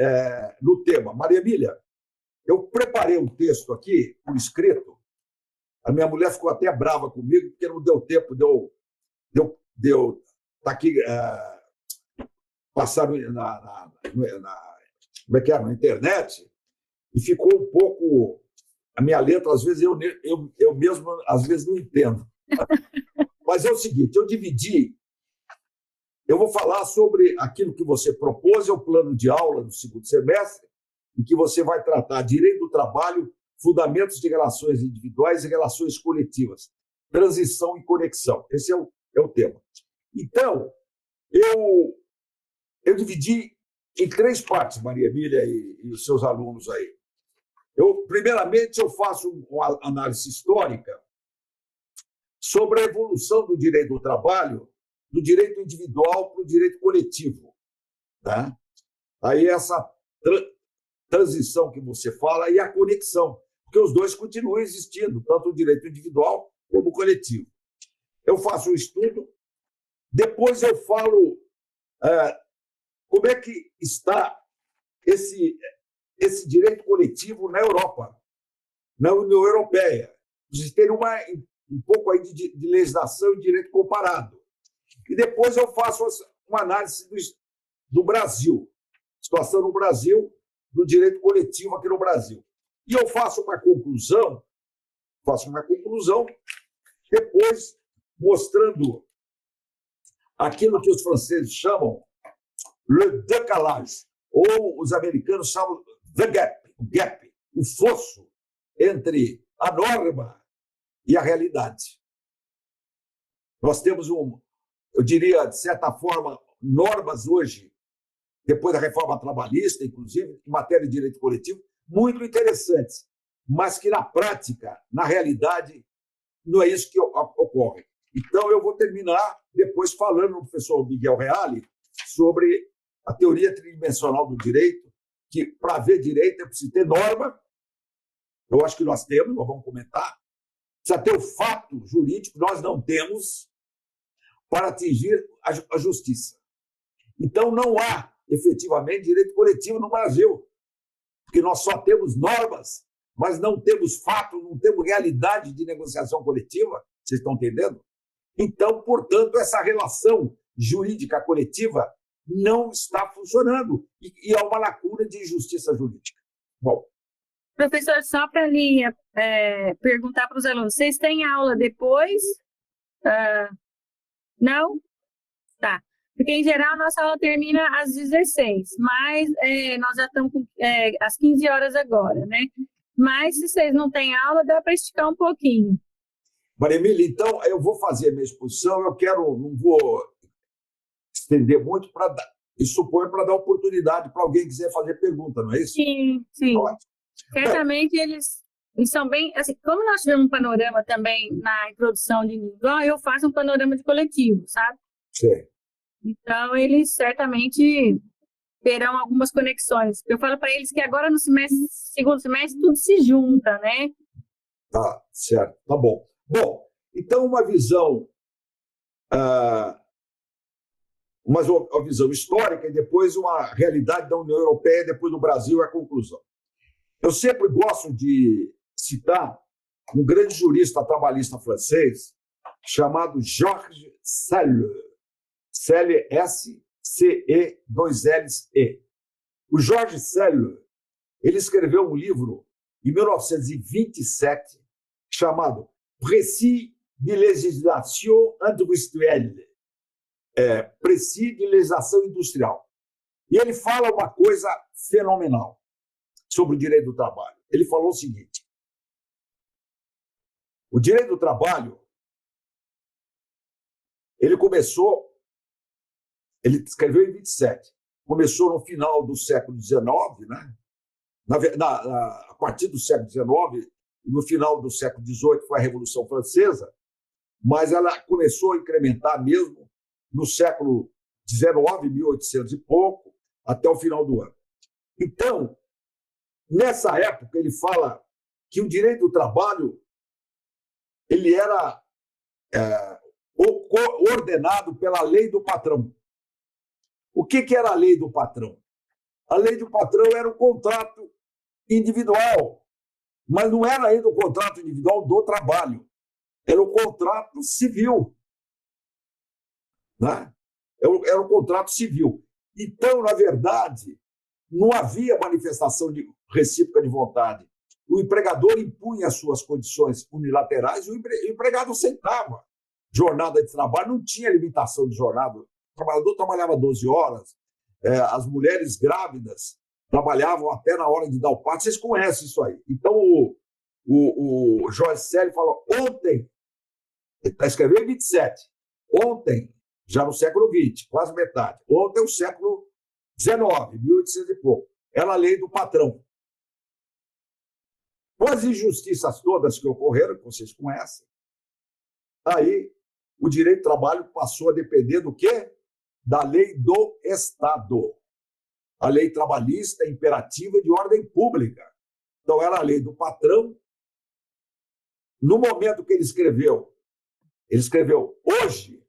no tema. Maria Emília, eu preparei um texto aqui, por escrito. A minha mulher ficou até brava comigo, porque não deu tempo de eu estar aqui passar na internet, e ficou um pouco... A minha letra, às vezes, eu mesmo, às vezes, não entendo. Mas é o seguinte, eu vou falar sobre aquilo que você propôs, é o plano de aula do segundo semestre, em que você vai tratar direito do trabalho, fundamentos de relações individuais e relações coletivas, transição e conexão. Esse é o tema. Então, eu dividi em 3 partes, Maria Emília e os seus alunos aí. Primeiramente, eu faço uma análise histórica sobre a evolução do direito do trabalho, do direito individual para o direito coletivo. Tá? Aí essa transição que você fala e a conexão, porque os dois continuam existindo, tanto o direito individual como o coletivo. Eu faço um estudo, depois eu falo como é que está esse direito coletivo na Europa, na União Europeia. Vocês terem um pouco aí de legislação e direito comparado. E depois eu faço uma análise do Brasil, situação no Brasil, do direito coletivo aqui no Brasil. E eu faço uma conclusão, depois mostrando aquilo que os franceses chamam le décalage, ou os americanos chamam the gap, o fosso entre a norma e a realidade. Nós temos eu diria, de certa forma, normas hoje, depois da reforma trabalhista, inclusive, em matéria de direito coletivo, muito interessantes, mas que na prática, na realidade, não é isso que ocorre. Então, eu vou terminar depois falando no professor Miguel Reale sobre a teoria tridimensional do direito, que para haver direito é preciso ter norma, eu acho que nós temos, nós vamos comentar, precisa ter o fato jurídico, nós não temos, para atingir a justiça. Então, não há, efetivamente, direito coletivo no Brasil, porque nós só temos normas, mas não temos fato, não temos realidade de negociação coletiva, vocês estão entendendo? Então, portanto, essa relação jurídica coletiva não está funcionando e há uma lacuna de justiça jurídica. Bom. Professor, só para perguntar para os alunos, vocês têm aula depois? Não? Tá. Porque, em geral, a nossa aula termina às 16, mas nós já estamos às 15 horas agora, né? Mas se vocês não têm aula, dá para esticar um pouquinho. Maria Emília, então eu vou fazer a minha exposição, não vou estender muito, e suponho para dar oportunidade para alguém que quiser fazer pergunta, não é isso? Sim, sim. Certamente eles são bem... Assim, como nós tivemos um panorama também na introdução de individual, eu faço um panorama de coletivo, sabe? Sim. Então, eles certamente terão algumas conexões. Eu falo para eles que agora no segundo semestre, tudo se junta, né? Tá, certo, tá bom. Bom, então uma visão histórica e depois uma realidade da União Europeia, depois do Brasil e a conclusão. Eu sempre gosto de citar um grande jurista trabalhista francês chamado Georges Selle. Selle, S-C-E, 2 L's, E. O Georges Selle, ele escreveu um livro em 1927 chamado Précis de législation industrielle, Précis de legislação industrial. E ele fala uma coisa fenomenal sobre o direito do trabalho. Ele falou o seguinte: o direito do trabalho, ele escreveu em 27, começou no final do século XIX, né? A partir do século XIX, no final do século XVIII foi a Revolução Francesa, mas ela começou a incrementar mesmo no século XIX, 1800 e pouco, até o final do ano. Então, nessa época, ele fala que o direito do trabalho ele era ordenado pela lei do patrão. O que era a lei do patrão? A lei do patrão era o contrato individual, mas não era a lei do contrato individual do trabalho, era o contrato civil. Né? Era o contrato civil. Então, na verdade, não havia manifestação recíproca de vontade. O empregador impunha as suas condições unilaterais e o empregado aceitava. Jornada de trabalho não tinha limitação de jornada. O trabalhador trabalhava 12 horas, as mulheres grávidas trabalhavam até na hora de dar o parto. Vocês conhecem isso aí. Então, o Georges Selle falou, ontem, ele está escrevendo em 27, ontem, já no século XX, quase metade, ontem é o século XIX, 1800 e pouco, era a lei do patrão. Com as injustiças todas que ocorreram, que vocês conhecem, aí o direito do trabalho passou a depender do quê? Da lei do Estado. A lei trabalhista imperativa de ordem pública. Então, era a lei do patrão. No momento que ele escreveu hoje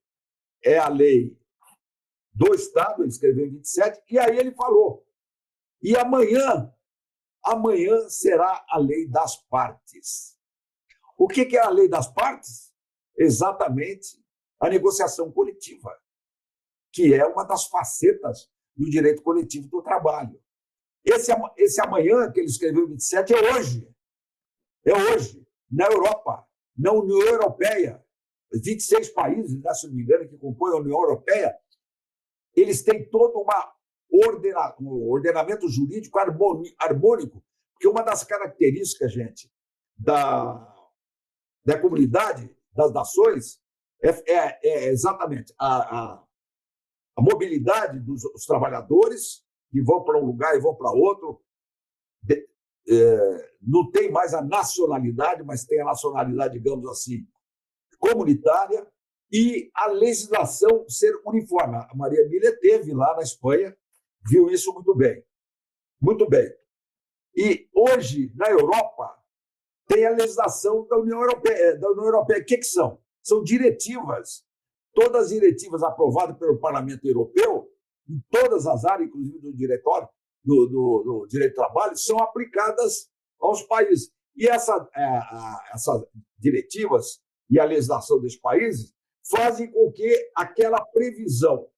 é a lei do Estado, ele escreveu em 27, e aí ele falou, e amanhã será a lei das partes. O que é a lei das partes? Exatamente a negociação coletiva, que é uma das facetas do direito coletivo do trabalho. Esse amanhã que ele escreveu em 27 é hoje. É hoje, na Europa, na União Europeia. 26 países, se não me engano, que compõem a União Europeia, eles têm todo um ordenamento jurídico harmônico, porque uma das características, gente, da comunidade, das nações, é exatamente a mobilidade dos trabalhadores que vão para um lugar e vão para outro. Não tem mais a nacionalidade, mas tem a nacionalidade, digamos assim, comunitária, e a legislação ser uniforme. A Maria Emília esteve lá na Espanha, viu isso muito bem. Muito bem. E hoje, na Europa, tem a legislação da União Europeia. O que são? São diretivas. Todas as diretivas aprovadas pelo Parlamento Europeu, em todas as áreas, inclusive do diretório, do direito do trabalho, são aplicadas aos países. E essas diretivas e a legislação dos países fazem com que aquela previsão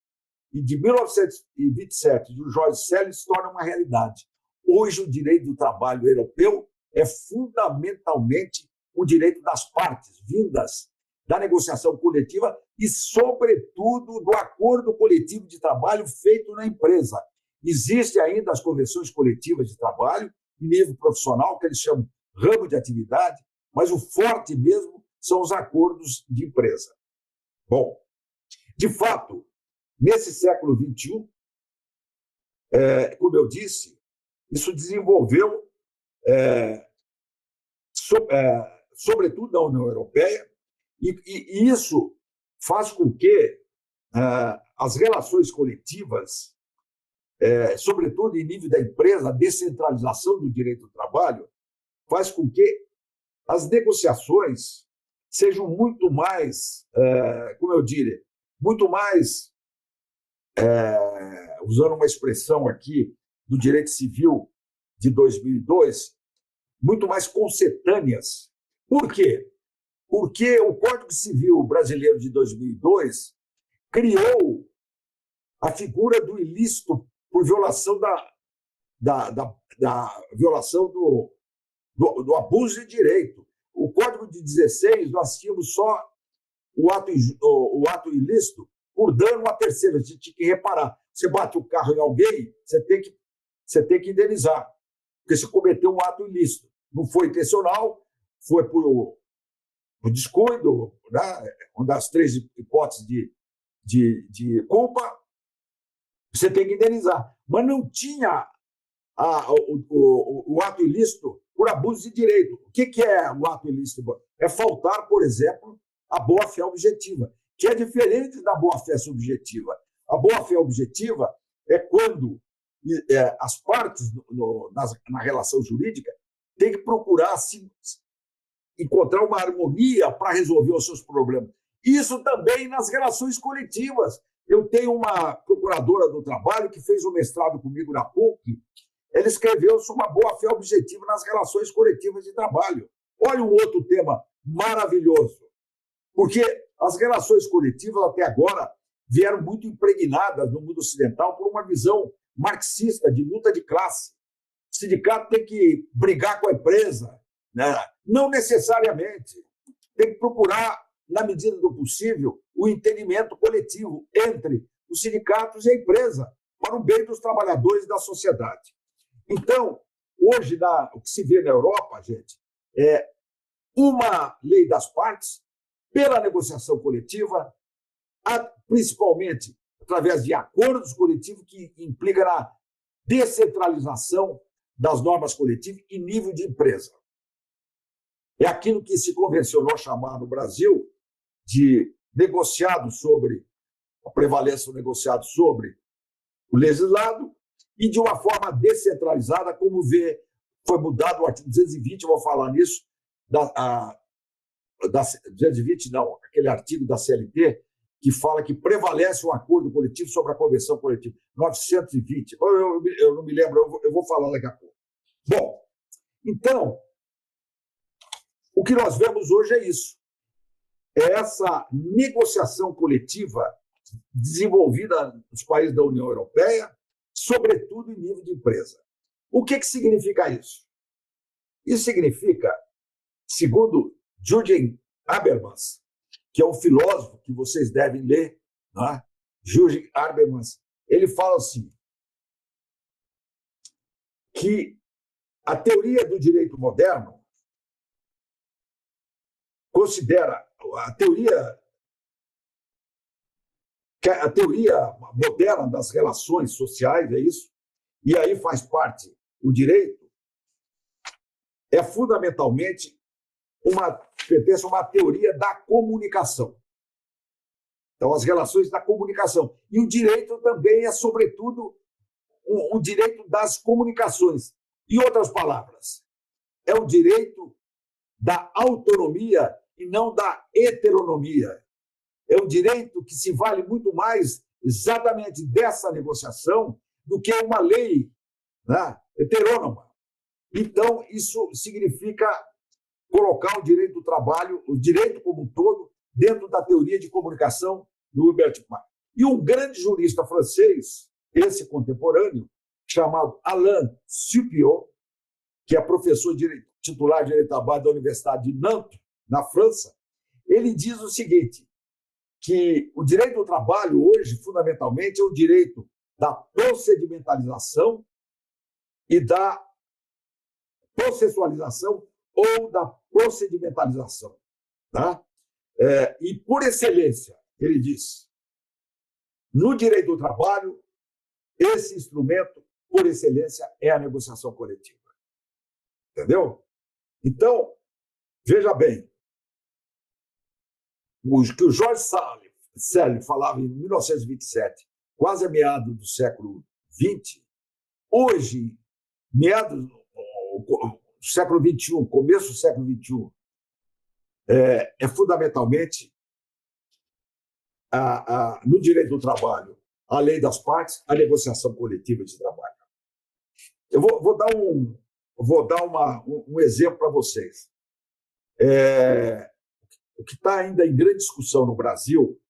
de 1927 do Georges Selle se torne uma realidade. Hoje, o direito do trabalho europeu é fundamentalmente o direito das partes, vindas da negociação coletiva e, sobretudo, do acordo coletivo de trabalho feito na empresa. Existem ainda as convenções coletivas de trabalho, em nível profissional, que eles chamam ramo de atividade, mas o forte mesmo são os acordos de empresa. Bom, de fato, nesse século XXI, como eu disse, isso desenvolveu, sobretudo na União Europeia, e isso faz com que as relações coletivas, sobretudo em nível da empresa, a descentralização do direito do trabalho, faz com que as negociações sejam muito mais, como eu diria, muito mais, usando uma expressão aqui do direito civil de 2002, muito mais concetâneas. Por quê? Porque o Código Civil brasileiro de 2002 criou a figura do ilícito por violação da violação do abuso de direito. O Código de 16, nós tínhamos só o ato ilícito por dano a terceiro. Você tinha que reparar. Você bate o carro em alguém, você tem que indenizar, porque você cometeu um ato ilícito. Não foi intencional, foi por descuido, né? Uma das três hipóteses de culpa, você tem que indenizar. Mas não tinha o ato ilícito por abuso de direito. O que é o ato ilícito? É faltar, por exemplo, a boa-fé objetiva, que é diferente da boa-fé subjetiva. A boa-fé objetiva é quando as partes na relação jurídica têm que procurar encontrar uma harmonia para resolver os seus problemas. Isso também nas relações coletivas. Eu tenho uma procuradora do trabalho que fez um mestrado comigo na PUC. Ela escreveu sobre uma boa-fé objetiva nas relações coletivas de trabalho. Olha um outro tema maravilhoso, porque as relações coletivas até agora vieram muito impregnadas no mundo ocidental por uma visão marxista de luta de classe. O sindicato tem que brigar com a empresa, né? Não necessariamente. Tem que procurar, na medida do possível, o entendimento coletivo entre os sindicatos e a empresa, para o bem dos trabalhadores e da sociedade. Então, hoje, o que se vê na Europa, gente, é uma lei das partes, pela negociação coletiva, principalmente através de acordos coletivos que implica na descentralização das normas coletivas em nível de empresa. É aquilo que se convencionou chamar no Brasil de negociado sobre, a prevalência do negociado sobre o legislado, e de uma forma descentralizada, como foi mudado o artigo 220, eu vou falar nisso, 220 não, aquele artigo da CLT, que fala que prevalece um acordo coletivo sobre a convenção coletiva. 920, eu não me lembro, eu vou falar daqui a pouco. Bom, então, o que nós vemos hoje é isso. É essa negociação coletiva desenvolvida nos países da União Europeia, sobretudo em nível de empresa. O que significa isso? Isso significa, segundo Jürgen Habermas, que é um filósofo que vocês devem ler, né? Jürgen Habermas, ele fala assim, que a teoria do direito moderno considera a teoria moderna das relações sociais, é isso, e aí faz parte o direito, é fundamentalmente pertence a uma teoria da comunicação. Então, as relações da comunicação. E o direito também é, sobretudo, o direito das comunicações. Em outras palavras, é o direito da autonomia e não da heteronomia. É um direito que se vale muito mais exatamente dessa negociação do que uma lei, né, heterônoma. Então, isso significa colocar o direito do trabalho, o direito como um todo, dentro da teoria de comunicação do Hubert Marx. E um grande jurista francês, esse contemporâneo, chamado Alain Supiot, que é professor titular de direito do trabalho da Universidade de Nantes, na França, ele diz o seguinte, que o direito do trabalho hoje, fundamentalmente, é o direito da procedimentalização e da processualização ou da procedimentalização. Tá? E, por excelência, ele diz, no direito do trabalho, esse instrumento, por excelência, é a negociação coletiva. Entendeu? Então, veja bem, o que o Jorge Selye falava em 1927, quase a meados do século XX, hoje, meados do século XXI, começo do século XXI, é fundamentalmente no direito do trabalho, a lei das partes, a negociação coletiva de trabalho. Eu vou dar um exemplo para vocês. O que está ainda em grande discussão no Brasil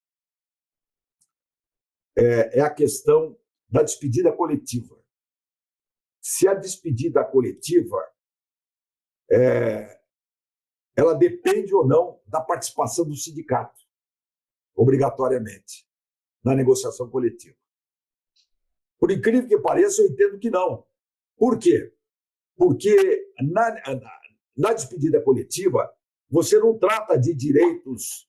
é a questão da despedida coletiva. Se a despedida coletiva ela depende ou não da participação do sindicato, obrigatoriamente, na negociação coletiva. Por incrível que pareça, eu entendo que não. Por quê? Porque na despedida coletiva, você não trata de direitos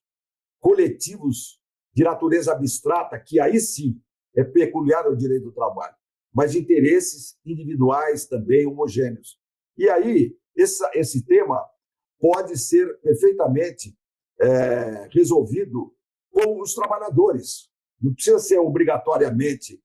coletivos de natureza abstrata, que aí sim é peculiar ao direito do trabalho, mas de interesses individuais também homogêneos. E aí, esse tema pode ser perfeitamente resolvido com os trabalhadores. Não precisa ser obrigatoriamente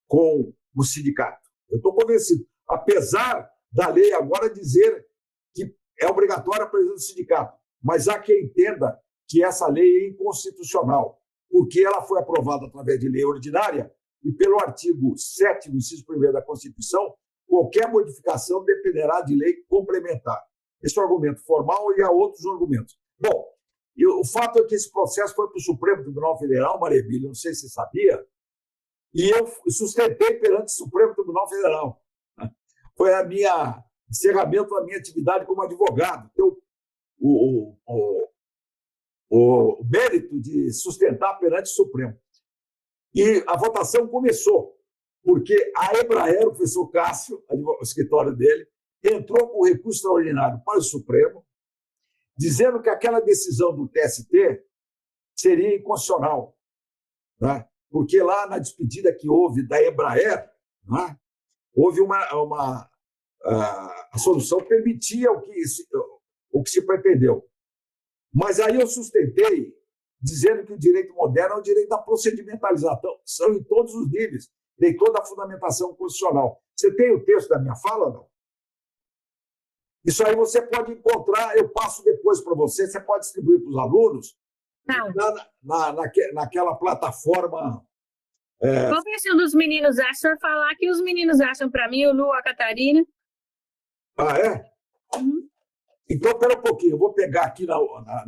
com o sindicato. Eu estou convencido. Apesar da lei agora dizer que é obrigatória a presença do sindicato, mas há quem entenda que essa lei é inconstitucional, porque ela foi aprovada através de lei ordinária e pelo artigo 7º, inciso 1º da Constituição, qualquer modificação dependerá de lei complementar. Esse é o argumento formal e há outros argumentos. Bom, e o fato é que esse processo foi para o Supremo Tribunal Federal, Maria Emília, não sei se você sabia, e eu sustentei perante o Supremo Tribunal Federal. Foi encerramento da minha atividade como advogado. Então, o mérito de sustentar perante o Supremo. E a votação começou, porque a Embraer, o professor Cássio, o escritório dele, entrou com recurso extraordinário para o Supremo, dizendo que aquela decisão do TST seria inconstitucional, né? Porque lá na despedida que houve da Embraer, né, houve a solução permitia o que se pretendeu. Mas aí eu sustentei, dizendo que o direito moderno é o direito da procedimentalização em todos os níveis, em toda a fundamentação constitucional. Você tem o texto da minha fala, não? Isso aí você pode encontrar, eu passo depois para você pode distribuir para os alunos naquela plataforma. Vou ver se um dos meninos acha. O senhor falar que os meninos acham para mim, o Lu, a Catarina. Ah, é? Uhum. Então, espera um pouquinho, eu vou pegar aqui na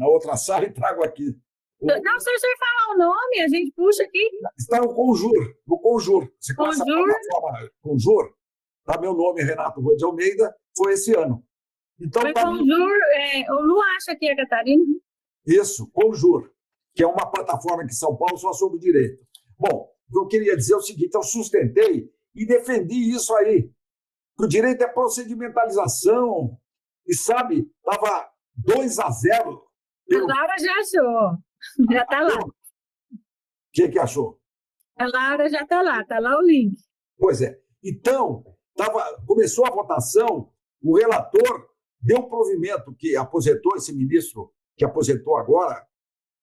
outra sala e trago aqui. Não, se o senhor falar o nome, a gente puxa aqui. Está no Conjur. No Conjur. Você conhece a Conjur? plataforma Conjur? Tá, meu nome é Renato Rua de Almeida, foi esse ano. Então, Foi Conjur, o Lu acha que é a Catarina. Isso, Conjur, que é uma plataforma aqui em São Paulo só sobre direito. Bom, o que eu queria dizer é o seguinte, eu sustentei e defendi isso aí, que o direito é procedimentalização, e sabe, estava 2-0. A Laura já achou, já está lá. O que achou? A Laura já está lá o link. Pois é. Então, começou a votação, o relator deu provimento que aposentou esse ministro, que aposentou agora,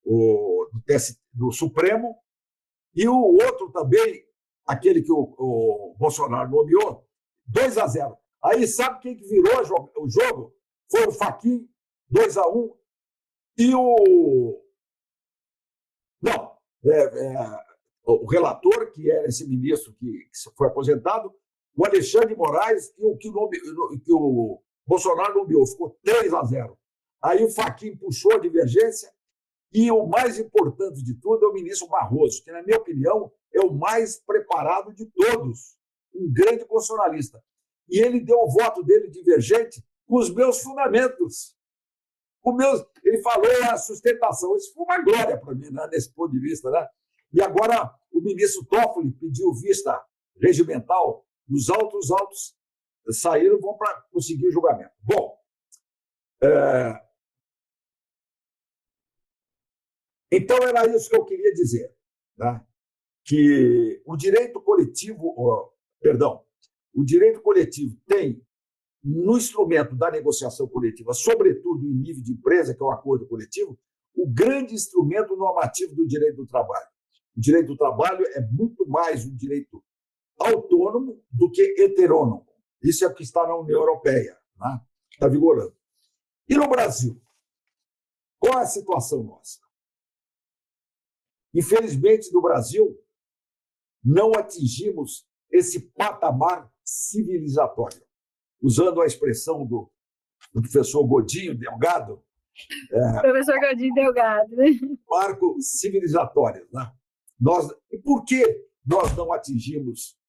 do Supremo, e o outro também, aquele que o Bolsonaro nomeou, 2-0. Aí sabe quem que virou o jogo? Foi o Fachin, 2-1, e o relator, que era esse ministro que foi aposentado, o Alexandre de Moraes e o que o Bolsonaro nomeou, ficou 3-0. Aí o Fachin puxou a divergência e o mais importante de tudo é o ministro Barroso, que, na minha opinião, é o mais preparado de todos, um grande constitucionalista. E ele deu o voto dele divergente com os meus fundamentos. Ele falou a sustentação. Isso foi uma glória para mim, né, nesse ponto de vista. Né? E agora o ministro Toffoli pediu vista regimental nos autos, os autos saíram, vão para conseguir o julgamento. Bom, então era isso que eu queria dizer, né? Que o direito coletivo, o direito coletivo tem no instrumento da negociação coletiva, sobretudo em nível de empresa, que é o acordo coletivo, o grande instrumento normativo do direito do trabalho. O direito do trabalho é muito mais um direito autônomo do que heterônomo. Isso é o que está na União Europeia, né? Está vigorando. E no Brasil? Qual é a situação nossa? Infelizmente, no Brasil, não atingimos esse patamar civilizatório. Usando a expressão do professor Godinho Delgado. Professor Godinho Delgado, né? Marco civilizatório. Né? E por que nós não atingimos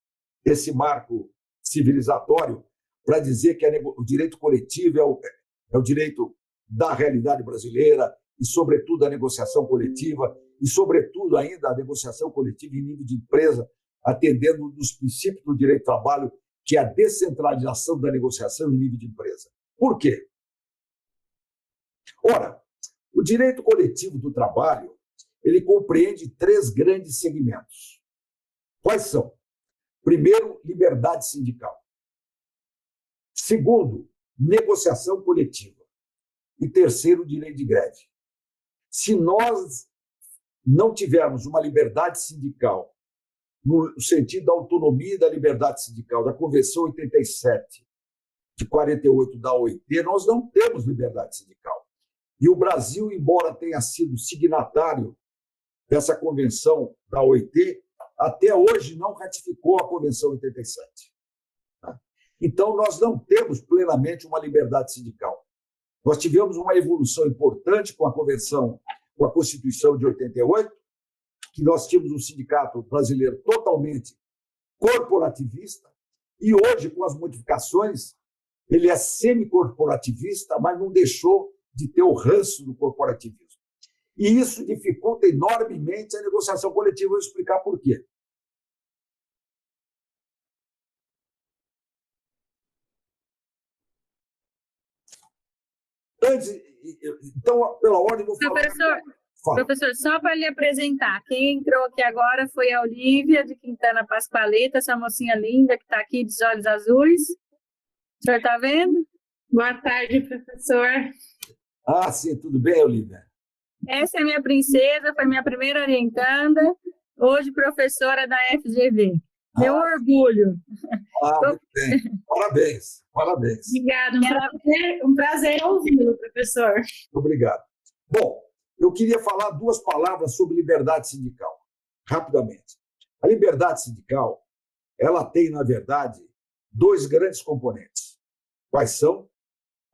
esse marco civilizatório para dizer que o direito coletivo é o direito da realidade brasileira e, sobretudo, a negociação coletiva e, sobretudo, ainda a negociação coletiva em nível de empresa, atendendo nos princípios do direito do trabalho, que é a descentralização da negociação em nível de empresa. Por quê? Ora, o direito coletivo do trabalho, ele compreende 3 grandes segmentos. Quais são? Primeiro, liberdade sindical. Segundo, negociação coletiva. E terceiro, direito de greve. Se nós não tivermos uma liberdade sindical, no sentido da autonomia e da liberdade sindical, da Convenção 87, de 48 da OIT, nós não temos liberdade sindical. E o Brasil, embora tenha sido signatário dessa Convenção da OIT, até hoje não ratificou a Convenção 87. Então, nós não temos plenamente uma liberdade sindical. Nós tivemos uma evolução importante com a Convenção, com a Constituição de 88, que nós tínhamos um sindicato brasileiro totalmente corporativista, e hoje, com as modificações, ele é semi-corporativista, mas não deixou de ter o ranço do corporativismo. E isso dificulta enormemente a negociação coletiva. Vou explicar por quê. Então, pela ordem, vou falar. Professor, só para lhe apresentar, quem entrou aqui agora foi a Olívia de Quintana Pascoaleta, essa mocinha linda que está aqui de olhos azuis. O senhor está vendo? Boa tarde, professor. Ah, sim, tudo bem, Olívia? Essa é minha princesa, foi minha primeira orientanda, hoje professora da FGV. Meu orgulho. Muito bem. Parabéns, parabéns. Obrigada, um prazer ouvi-lo, professor. Obrigado. Bom, eu queria falar 2 palavras sobre liberdade sindical, rapidamente. A liberdade sindical, ela tem, na verdade, 2 grandes componentes. Quais são?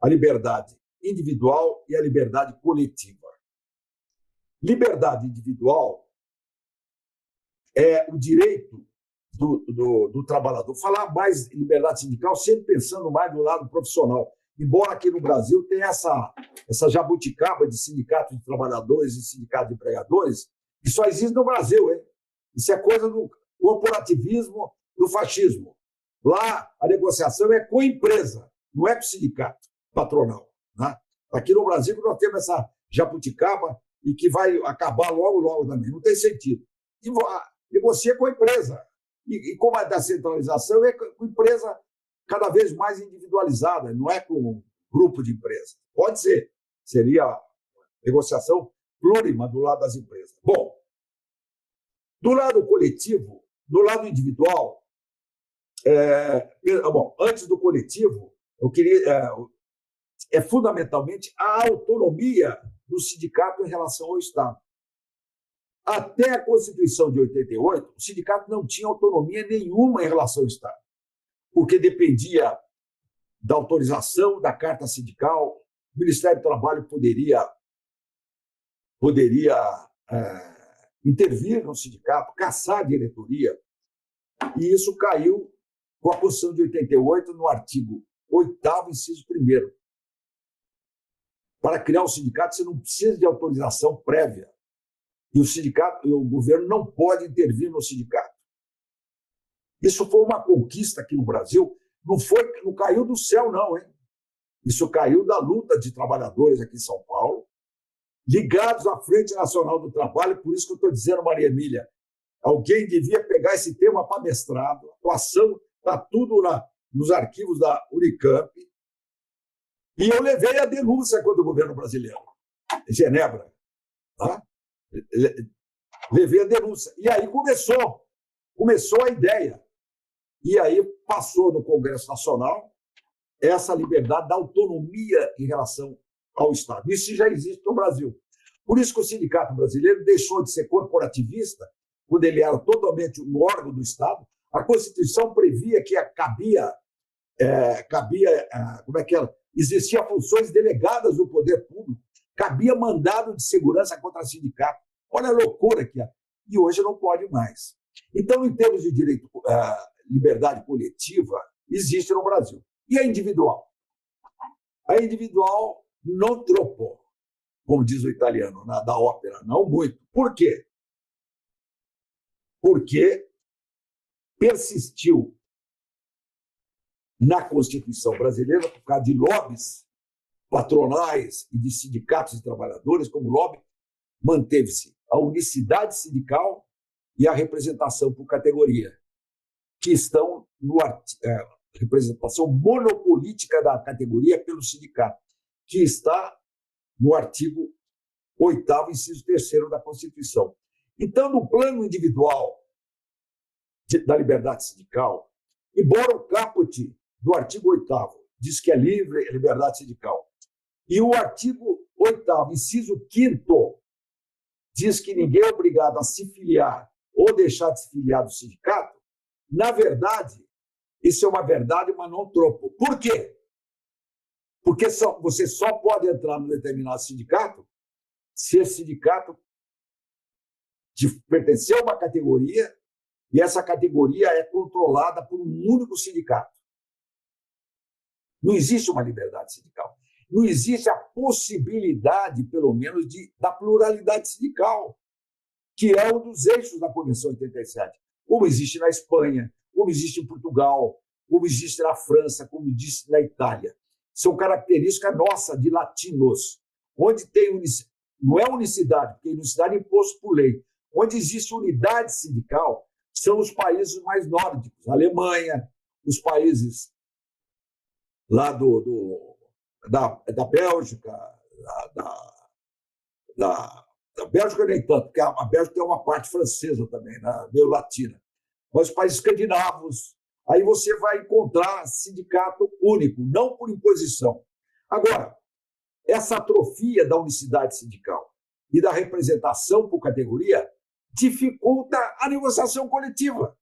A liberdade individual e a liberdade coletiva. Liberdade individual é o direito do trabalhador. Vou falar mais em liberdade sindical, sempre pensando mais do lado profissional. Embora aqui no Brasil tenha essa jabuticaba de sindicato de trabalhadores e sindicato de empregadores, que só existe no Brasil, hein? Isso é coisa do corporativismo, do fascismo. Lá, a negociação é com a empresa, não é com o sindicato patronal. Né? Aqui no Brasil, nós temos essa jabuticaba e que vai acabar logo, logo também. Não tem sentido. E negocia com a empresa. E como a descentralização é com a empresa cada vez mais individualizada, não é com um grupo de empresas. Pode ser. Seria negociação plurima do lado das empresas. Bom, do lado coletivo, do lado individual, antes do coletivo, eu queria fundamentalmente a autonomia do sindicato em relação ao Estado. Até a Constituição de 88, o sindicato não tinha autonomia nenhuma em relação ao Estado, porque dependia da autorização da carta sindical. O Ministério do Trabalho poderia intervir no sindicato, caçar a diretoria, e isso caiu com a Constituição de 88, no artigo 8º, inciso 1º. Para criar um sindicato, você não precisa de autorização prévia. E o governo não pode intervir no sindicato. Isso foi uma conquista aqui no Brasil. Não caiu do céu, não, hein? Isso caiu da luta de trabalhadores aqui em São Paulo, ligados à Frente Nacional do Trabalho. Por isso que eu estou dizendo, Maria Emília, alguém devia pegar esse tema para mestrado. A atuação está tudo nos arquivos da Unicamp. E eu levei a denúncia contra o governo brasileiro, em Genebra. Tá? Levei a denúncia. E aí começou a ideia. E aí passou no Congresso Nacional essa liberdade da autonomia em relação ao Estado. Isso já existe no Brasil. Por isso que o Sindicato Brasileiro deixou de ser corporativista, quando ele era totalmente um órgão do Estado. A Constituição previa que como é que era? Existiam funções delegadas do poder público, cabia mandado de segurança contra sindicato. Olha a loucura que é. E hoje não pode mais. Então, em termos de direito, liberdade coletiva, existe no Brasil. E a individual? A individual não troppo, como diz o italiano, da ópera, não muito. Por quê? Porque persistiu na Constituição brasileira, por causa de lobbies patronais e de sindicatos de trabalhadores, como lobby, manteve-se a unicidade sindical e a representação por categoria, que estão no representação monopolítica da categoria pelo sindicato, que está no artigo 8º, inciso 3º da Constituição. Então, no plano individual da liberdade sindical, embora o caput do artigo 8º diz que é livre a liberdade sindical, e o artigo 8º, inciso 5º, diz que ninguém é obrigado a se filiar ou deixar de se filiar do sindicato, na verdade, isso é uma verdade, mas não troppo. Por quê? Porque você só pode entrar num determinado sindicato se esse sindicato pertencer a uma categoria e essa categoria é controlada por um único sindicato. Não existe uma liberdade sindical. Não existe a possibilidade, pelo menos, da pluralidade sindical, que é um dos eixos da Convenção 87, como existe na Espanha, como existe em Portugal, como existe na França, como existe na Itália. São características nossas, de latinos, onde tem não é unicidade, porque unicidade é imposto por lei. Onde existe unidade sindical são os países mais nórdicos, a Alemanha, os países lá da Bélgica, da Bélgica nem tanto, porque a Bélgica tem uma parte francesa também, né, meio latina. Mas os países escandinavos, aí você vai encontrar sindicato único, não por imposição. Agora, essa atrofia da unicidade sindical e da representação por categoria dificulta a negociação coletiva.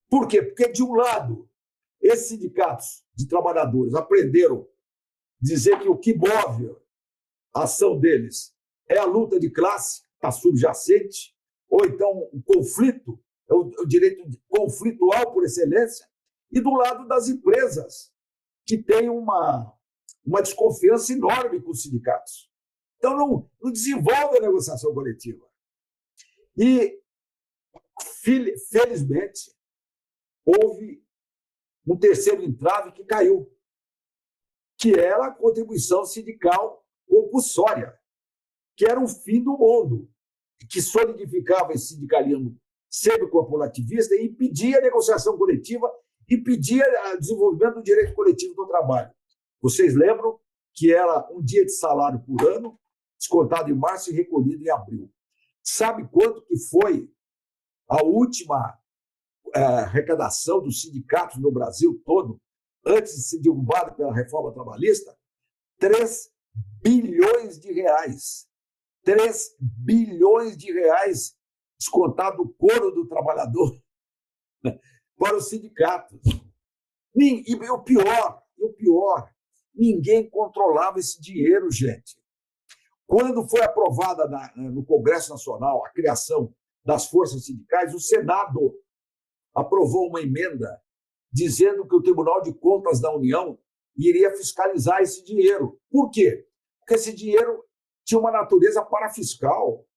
Por quê? Porque, de um lado, esses sindicatos de trabalhadores aprenderam a dizer que o que move a ação deles é a luta de classe, está subjacente, ou então o conflito, é o direito conflitual por excelência, e do lado das empresas, que têm uma desconfiança enorme com os sindicatos. Então, não desenvolve a negociação coletiva. E, felizmente, houve um terceiro entrave que caiu, que era a contribuição sindical compulsória, que era o fim do mundo, que solidificava esse sindicalismo semi-corporativista e impedia a negociação coletiva, impedia o desenvolvimento do direito coletivo do trabalho. Vocês lembram que era um dia de salário por ano, descontado em março e recolhido em abril. Sabe quanto que foi a última arrecadação dos sindicatos no Brasil todo, antes de ser derrubada pela reforma trabalhista? 3 bilhões de reais. 3 bilhões de reais descontado do couro do trabalhador para os sindicatos. E o pior, ninguém controlava esse dinheiro, gente. Quando foi aprovada no Congresso Nacional a criação das forças sindicais, o Senado aprovou uma emenda dizendo que o Tribunal de Contas da União iria fiscalizar esse dinheiro. Por quê? Porque esse dinheiro tinha uma natureza parafiscal,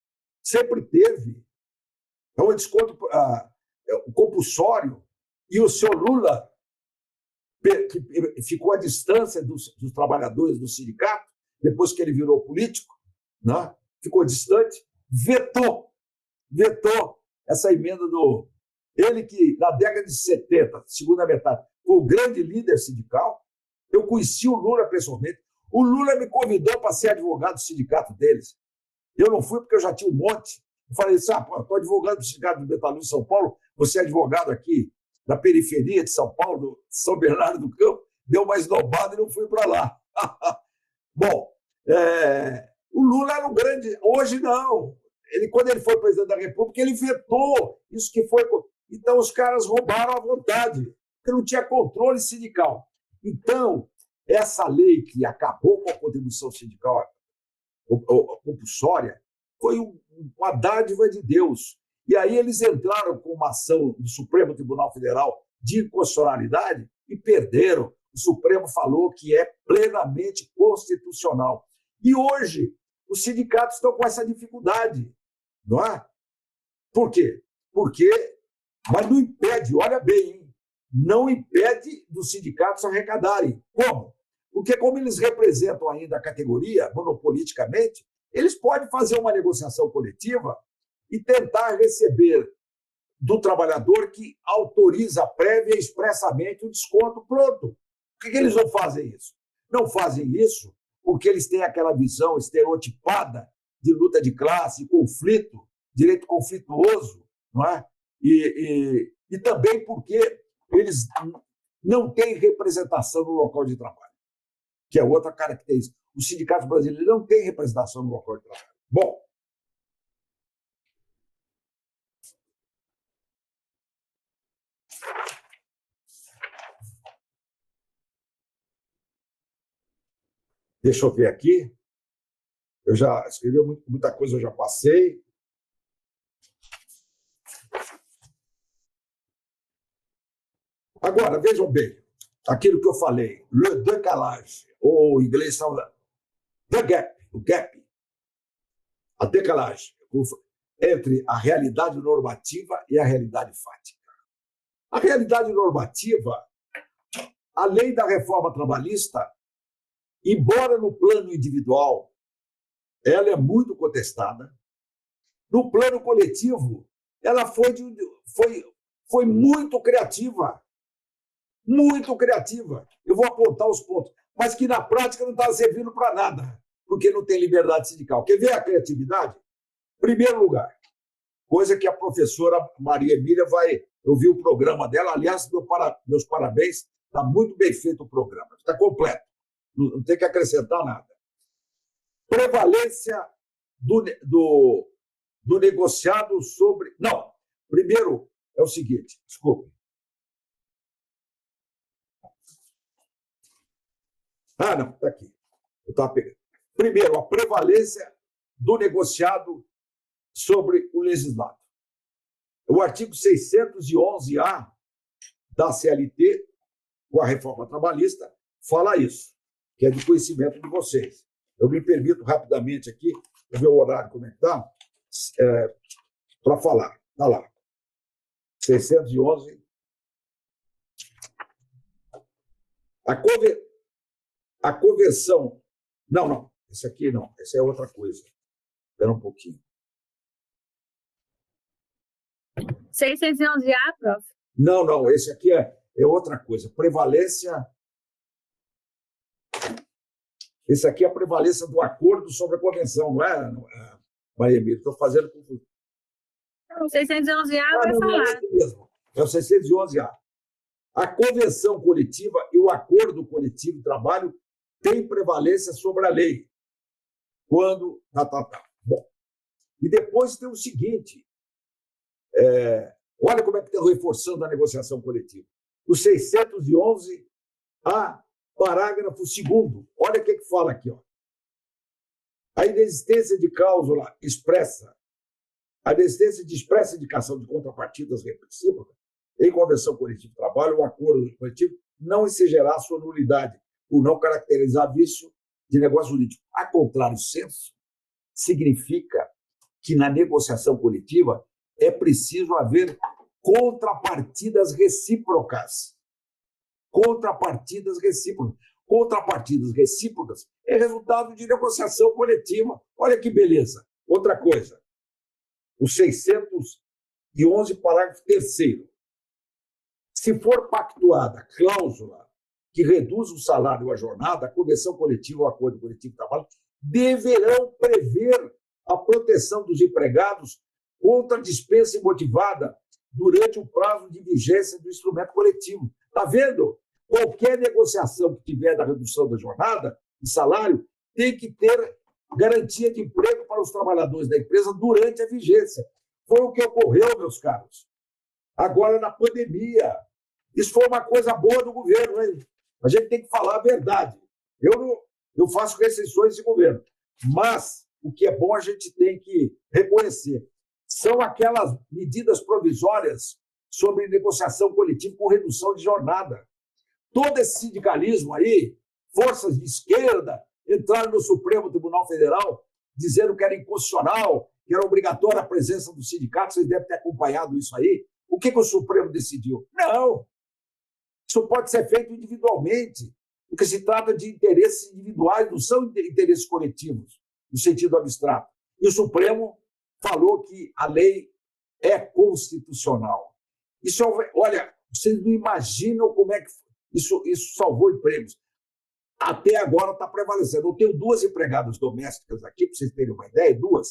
sempre teve. É um desconto compulsório. E o senhor Lula, que ficou à distância dos trabalhadores do sindicato, depois que ele virou político, né? Ficou distante, vetou essa emenda do... Ele que, na década de 70, segunda metade, foi o grande líder sindical. Eu conheci o Lula pessoalmente. O Lula me convidou para ser advogado do sindicato deles. Eu não fui porque eu já tinha um monte. Eu falei assim, estou advogado do sindicato do Metalúrgico de São Paulo, você é advogado aqui na periferia de São Paulo, São Bernardo do Campo, deu uma esnobada e não fui para lá. Bom, o Lula era um grande... Hoje não. Quando ele foi presidente da República, ele vetou isso que foi... Então, os caras roubaram à vontade, porque não tinha controle sindical. Então, essa lei que acabou com a contribuição sindical compulsória foi uma dádiva de Deus. E aí eles entraram com uma ação do Supremo Tribunal Federal de inconstitucionalidade e perderam. O Supremo falou que é plenamente constitucional. E hoje, os sindicatos estão com essa dificuldade, não é? Por quê? Mas não impede, olha bem, hein? Não impede dos sindicatos arrecadarem. Como? Porque como eles representam ainda a categoria monopoliticamente, eles podem fazer uma negociação coletiva e tentar receber do trabalhador que autoriza prévia e expressamente o desconto pronto. Por que eles não fazem isso? Não fazem isso porque eles têm aquela visão estereotipada de luta de classe, conflito, direito conflituoso, não é? E também porque eles não têm representação no local de trabalho, que é outra característica. Os sindicatos brasileiros não têm representação no local de trabalho. Bom, deixa eu ver aqui. Eu já escrevi muita coisa, eu já passei. Agora, vejam bem, aquilo que eu falei, le décalage, ou em inglês, the gap, o gap, a decalagem entre a realidade normativa e a realidade fática. A realidade normativa, a lei da reforma trabalhista, embora no plano individual ela é muito contestada, no plano coletivo ela foi muito criativa. Muito criativa. Eu vou apontar os pontos, mas que na prática não está servindo para nada, porque não tem liberdade sindical. Quer ver a criatividade? Primeiro lugar, coisa que a professora Maria Emília vai... Eu vi o programa dela, aliás, meus parabéns, está muito bem feito o programa, está completo, não tem que acrescentar nada. Prevalência do negociado sobre... Não, primeiro é o seguinte, desculpe. Não, está aqui. Eu estava pegando. Primeiro, a prevalência do negociado sobre o legislado. O artigo 611-A da CLT, com a reforma trabalhista, fala isso, que é de conhecimento de vocês. Eu me permito rapidamente aqui, ver o horário como é que está, para falar. Está lá. 611. A conversão... Não, esse aqui não, essa é outra coisa. Espera um pouquinho. 611-A, prof? Não, esse aqui é outra coisa. Prevalência... Esse aqui é a prevalência do acordo sobre a convenção, não é, Maria Emília? Estou fazendo confusão. O 611-A vai falar. É isso mesmo. É o 611-A. A convenção coletiva e o acordo coletivo de trabalho têm prevalência sobre a lei. Quando... Bom, e depois tem o seguinte, olha como é que está reforçando a negociação coletiva. O 611-A, parágrafo 2º, olha o que fala aqui. Ó. A inexistência de cláusula expressa, a inexistência de expressa indicação de contrapartidas recíprocas em convenção coletiva de trabalho ou acordo coletivo não ensejará sua nulidade, por não caracterizar vício de negócio jurídico. A contrário senso, significa que na negociação coletiva é preciso haver contrapartidas recíprocas. Contrapartidas recíprocas. Contrapartidas recíprocas é resultado de negociação coletiva. Olha que beleza. Outra coisa, o 611, parágrafo 3º. Se for pactuada cláusula que reduz o salário ou a jornada, a convenção coletiva ou acordo coletivo de trabalho deverão prever a proteção dos empregados contra a dispensa imotivada durante o prazo de vigência do instrumento coletivo. Está vendo? Qualquer negociação que tiver da redução da jornada e salário tem que ter garantia de emprego para os trabalhadores da empresa durante a vigência. Foi o que ocorreu, meus caros. Agora, na pandemia, isso foi uma coisa boa do governo, hein? A gente tem que falar a verdade. Eu faço restrições de governo, mas o que é bom a gente tem que reconhecer. São aquelas medidas provisórias sobre negociação coletiva com redução de jornada. Todo esse sindicalismo aí, forças de esquerda, entraram no Supremo Tribunal Federal dizendo que era inconstitucional, que era obrigatória a presença do sindicato. Vocês devem ter acompanhado isso aí. O que o Supremo decidiu? Não! Isso pode ser feito individualmente, porque se trata de interesses individuais, não são interesses coletivos, no sentido abstrato. E o Supremo falou que a lei é constitucional. Isso, olha, vocês não imaginam como é que isso salvou empregos. Até agora está prevalecendo. Eu tenho 2 empregadas domésticas aqui, para vocês terem uma ideia, 2,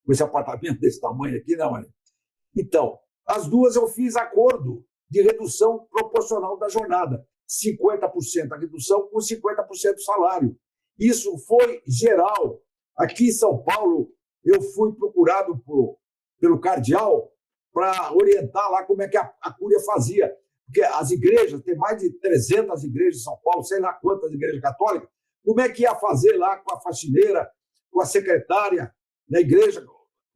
com esse apartamento desse tamanho aqui, não, Maria? Então, as 2 eu fiz acordo de redução proporcional da jornada. 50% a redução com 50% do salário. Isso foi geral. Aqui em São Paulo, eu fui procurado pelo cardeal para orientar lá como é que a Cúria fazia. Porque as igrejas, tem mais de 300 igrejas em São Paulo, sei lá quantas igrejas católicas, como é que ia fazer lá com a faxineira, com a secretária na igreja?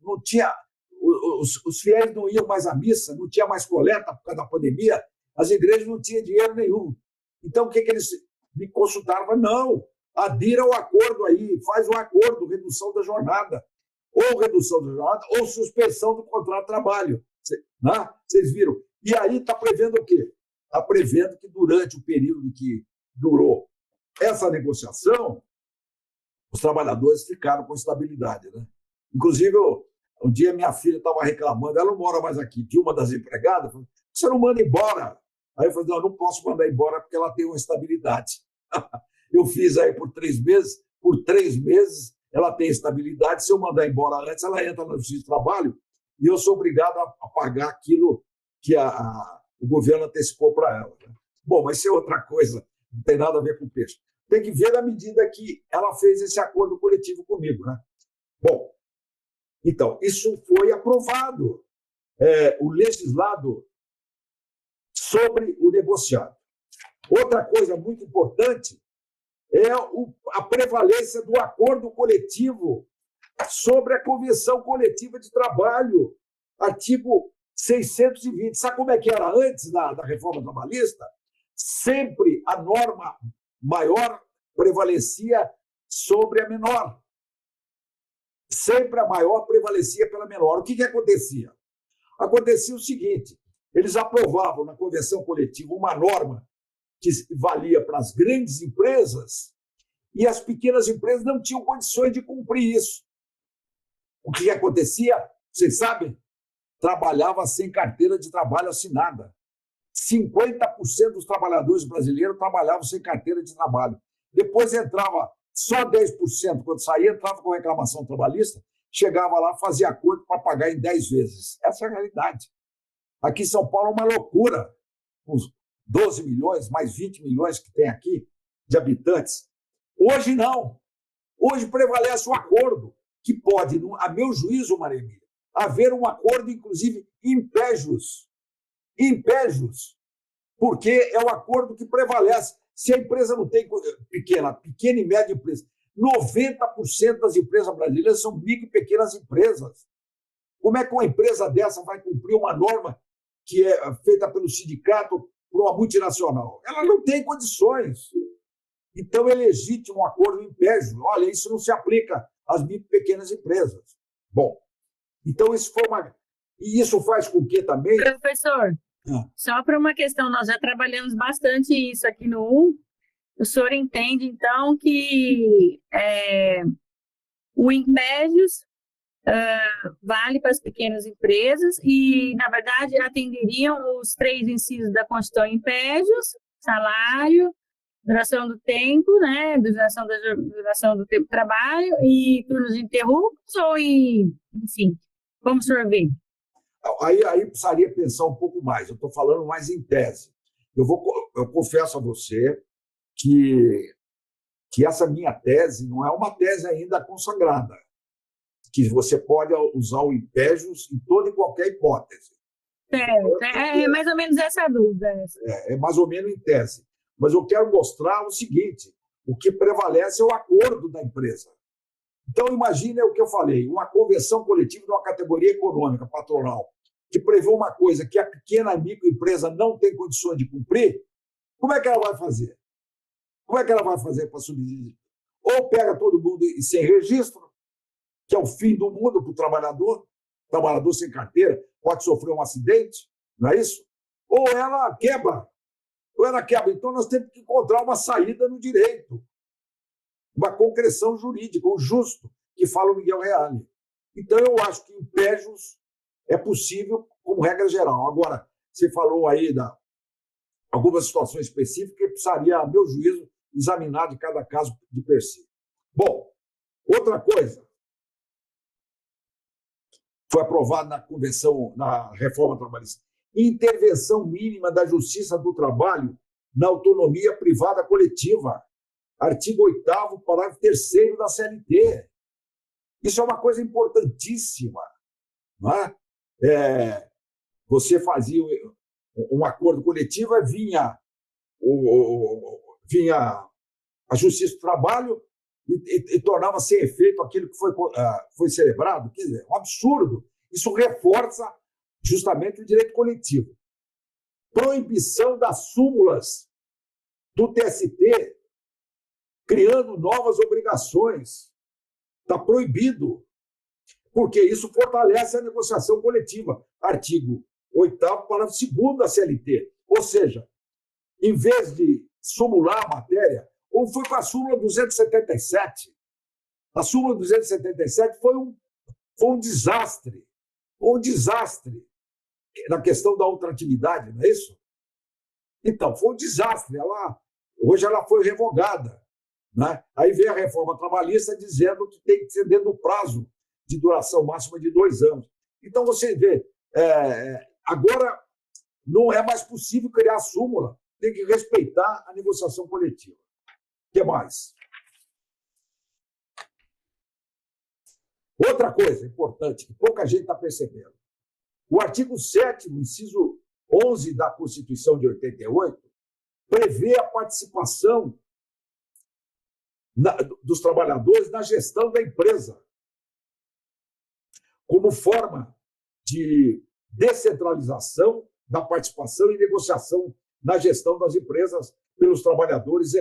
Não tinha, os fiéis não iam mais à missa, não tinha mais coleta por causa da pandemia, as igrejas não tinham dinheiro nenhum. Então, o que eles me consultaram? Não, adira ao acordo aí, faz um acordo, redução da jornada, ou redução da jornada, ou suspensão do contrato de trabalho. Vocês viram? E aí está prevendo o quê? Está prevendo que durante o período que durou essa negociação, os trabalhadores ficaram com estabilidade, né? Inclusive, um dia minha filha estava reclamando, ela não mora mais aqui, de uma das empregadas, falou, você não manda embora? Aí eu falei, não posso mandar embora porque ela tem uma estabilidade. Eu fiz aí por 3 meses, por 3 meses ela tem estabilidade, se eu mandar embora antes, ela entra no Justiça do Trabalho e eu sou obrigado a pagar aquilo que o governo antecipou para ela. Né? Bom, mas isso é outra coisa, não tem nada a ver com o peixe. Tem que ver na medida que ela fez esse acordo coletivo comigo. Né? Bom, então, isso foi aprovado, o legislado sobre o negociado. Outra coisa muito importante é a prevalência do acordo coletivo sobre a Convenção Coletiva de Trabalho, artigo 620. Sabe como é que era antes da reforma trabalhista? Sempre a norma maior prevalecia sobre a menor. Sempre a maior prevalecia pela menor. O que acontecia? Acontecia o seguinte, eles aprovavam na convenção coletiva uma norma que valia para as grandes empresas e as pequenas empresas não tinham condições de cumprir isso. O que acontecia? Vocês sabem? Trabalhava sem carteira de trabalho assinada. 50% dos trabalhadores brasileiros trabalhavam sem carteira de trabalho. Depois entrava só 10%, quando saía, entrava com reclamação trabalhista, chegava lá, fazia acordo para pagar em 10 vezes. Essa é a realidade. Aqui em São Paulo é uma loucura, com os 12 milhões, mais 20 milhões que tem aqui de habitantes. Hoje não. Hoje prevalece o acordo, que pode, a meu juízo, Maria Emília, haver um acordo, inclusive, impégios, porque é o acordo que prevalece. Se a empresa não tem pequena e média empresa, 90% das empresas brasileiras são micro e pequenas empresas. Como é que uma empresa dessa vai cumprir uma norma que é feita pelo sindicato por uma multinacional? Ela não tem condições. Então, é legítimo um acordo império. Olha, isso não se aplica às pequenas empresas. Bom, então isso foi uma... E isso faz com que também... Professor, só para uma questão, nós já trabalhamos bastante isso aqui no U. O senhor entende, então, que o impédios vale para as pequenas empresas e, na verdade, atenderiam os 3 incisos da Constituição impédios: salário, duração do tempo, né, duração do tempo de trabalho e turnos ininterruptos, ou enfim, como o senhor vê? Aí precisaria pensar um pouco mais. Eu estou falando mais em tese. Eu confesso a você que essa minha tese não é uma tese ainda consagrada, que você pode usar o impédios em toda e qualquer hipótese. É mais ou menos essa a dúvida. É mais ou menos em tese. Mas eu quero mostrar o seguinte: o que prevalece é o acordo da empresa. Então, imagine o que eu falei, uma convenção coletiva de uma categoria econômica patronal que prevê uma coisa que a pequena microempresa não tem condições de cumprir. Como é que ela vai fazer? Como é que ela vai fazer para subsídio? Ou pega todo mundo sem registro, que é o fim do mundo para o trabalhador sem carteira pode sofrer um acidente, não é isso? Ou ela quebra. Então, nós temos que encontrar uma saída no direito, uma concreção jurídica, o justo, que fala o Miguel Reale. Então, eu acho que impédios é possível como regra geral. Agora, você falou aí de algumas situações específicas que precisaria, a meu juízo, examinar de cada caso de per si. Bom, outra coisa foi aprovado na convenção, na reforma trabalhista: intervenção mínima da Justiça do Trabalho na autonomia privada coletiva. Artigo 8º, parágrafo 3º da CLT. Isso é uma coisa importantíssima. Não é? Você fazia um acordo coletivo, vinha a Justiça do Trabalho e tornava sem efeito aquilo que foi celebrado. Quer dizer, é um absurdo. Isso reforça justamente o direito coletivo. Proibição das súmulas do TST, criando novas obrigações. Está proibido, porque isso fortalece a negociação coletiva. Artigo 8º, parágrafo 2º da CLT. Ou seja, em vez de sumular a matéria, ou foi com a súmula 277. A súmula 277 foi um desastre. Um desastre na questão da ultratividade, não é isso? Então, foi um desastre. Hoje ela foi revogada. Né? Aí vem a reforma trabalhista dizendo que tem que ser dentro do prazo de duração máxima de 2 anos. Então, você vê, agora não é mais possível criar súmula, tem que respeitar a negociação coletiva. O que mais? Outra coisa importante, que pouca gente está percebendo. O artigo 7º, inciso 11 da Constituição de 88, prevê a participação dos trabalhadores na gestão da empresa, como forma de descentralização da participação e negociação na gestão das empresas pelos trabalhadores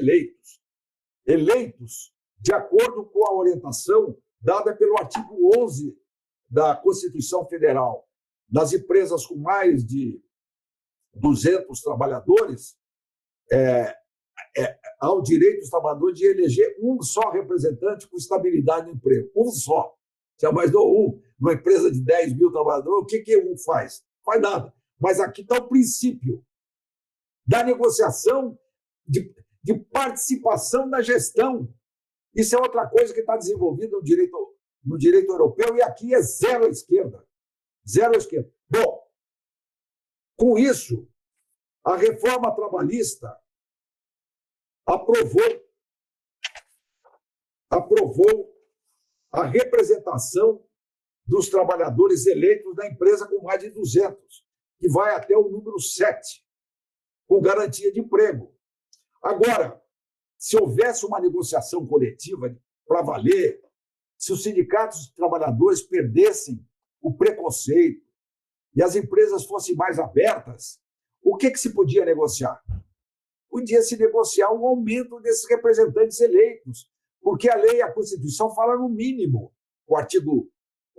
eleitos de acordo com a orientação dada pelo artigo 11 da Constituição Federal. Nas empresas com mais de 200 trabalhadores, há o direito dos trabalhadores de eleger um só representante com estabilidade no emprego. Um só. Se imaginou numa empresa de 10 mil trabalhadores, o que um faz? Faz nada. Mas aqui está o princípio da negociação, de participação na gestão. Isso é outra coisa que está desenvolvida no direito europeu, e aqui é zero à esquerda. Zero à esquerda. Bom, com isso, a reforma trabalhista aprovou a representação dos trabalhadores eleitos da empresa com mais de 200, que vai até o número 7, com garantia de emprego. Agora, se houvesse uma negociação coletiva para valer, se os sindicatos de trabalhadores perdessem o preconceito e as empresas fossem mais abertas, o que se podia negociar? podia se negociar um aumento desses representantes eleitos, porque a lei, a Constituição, fala no mínimo. O artigo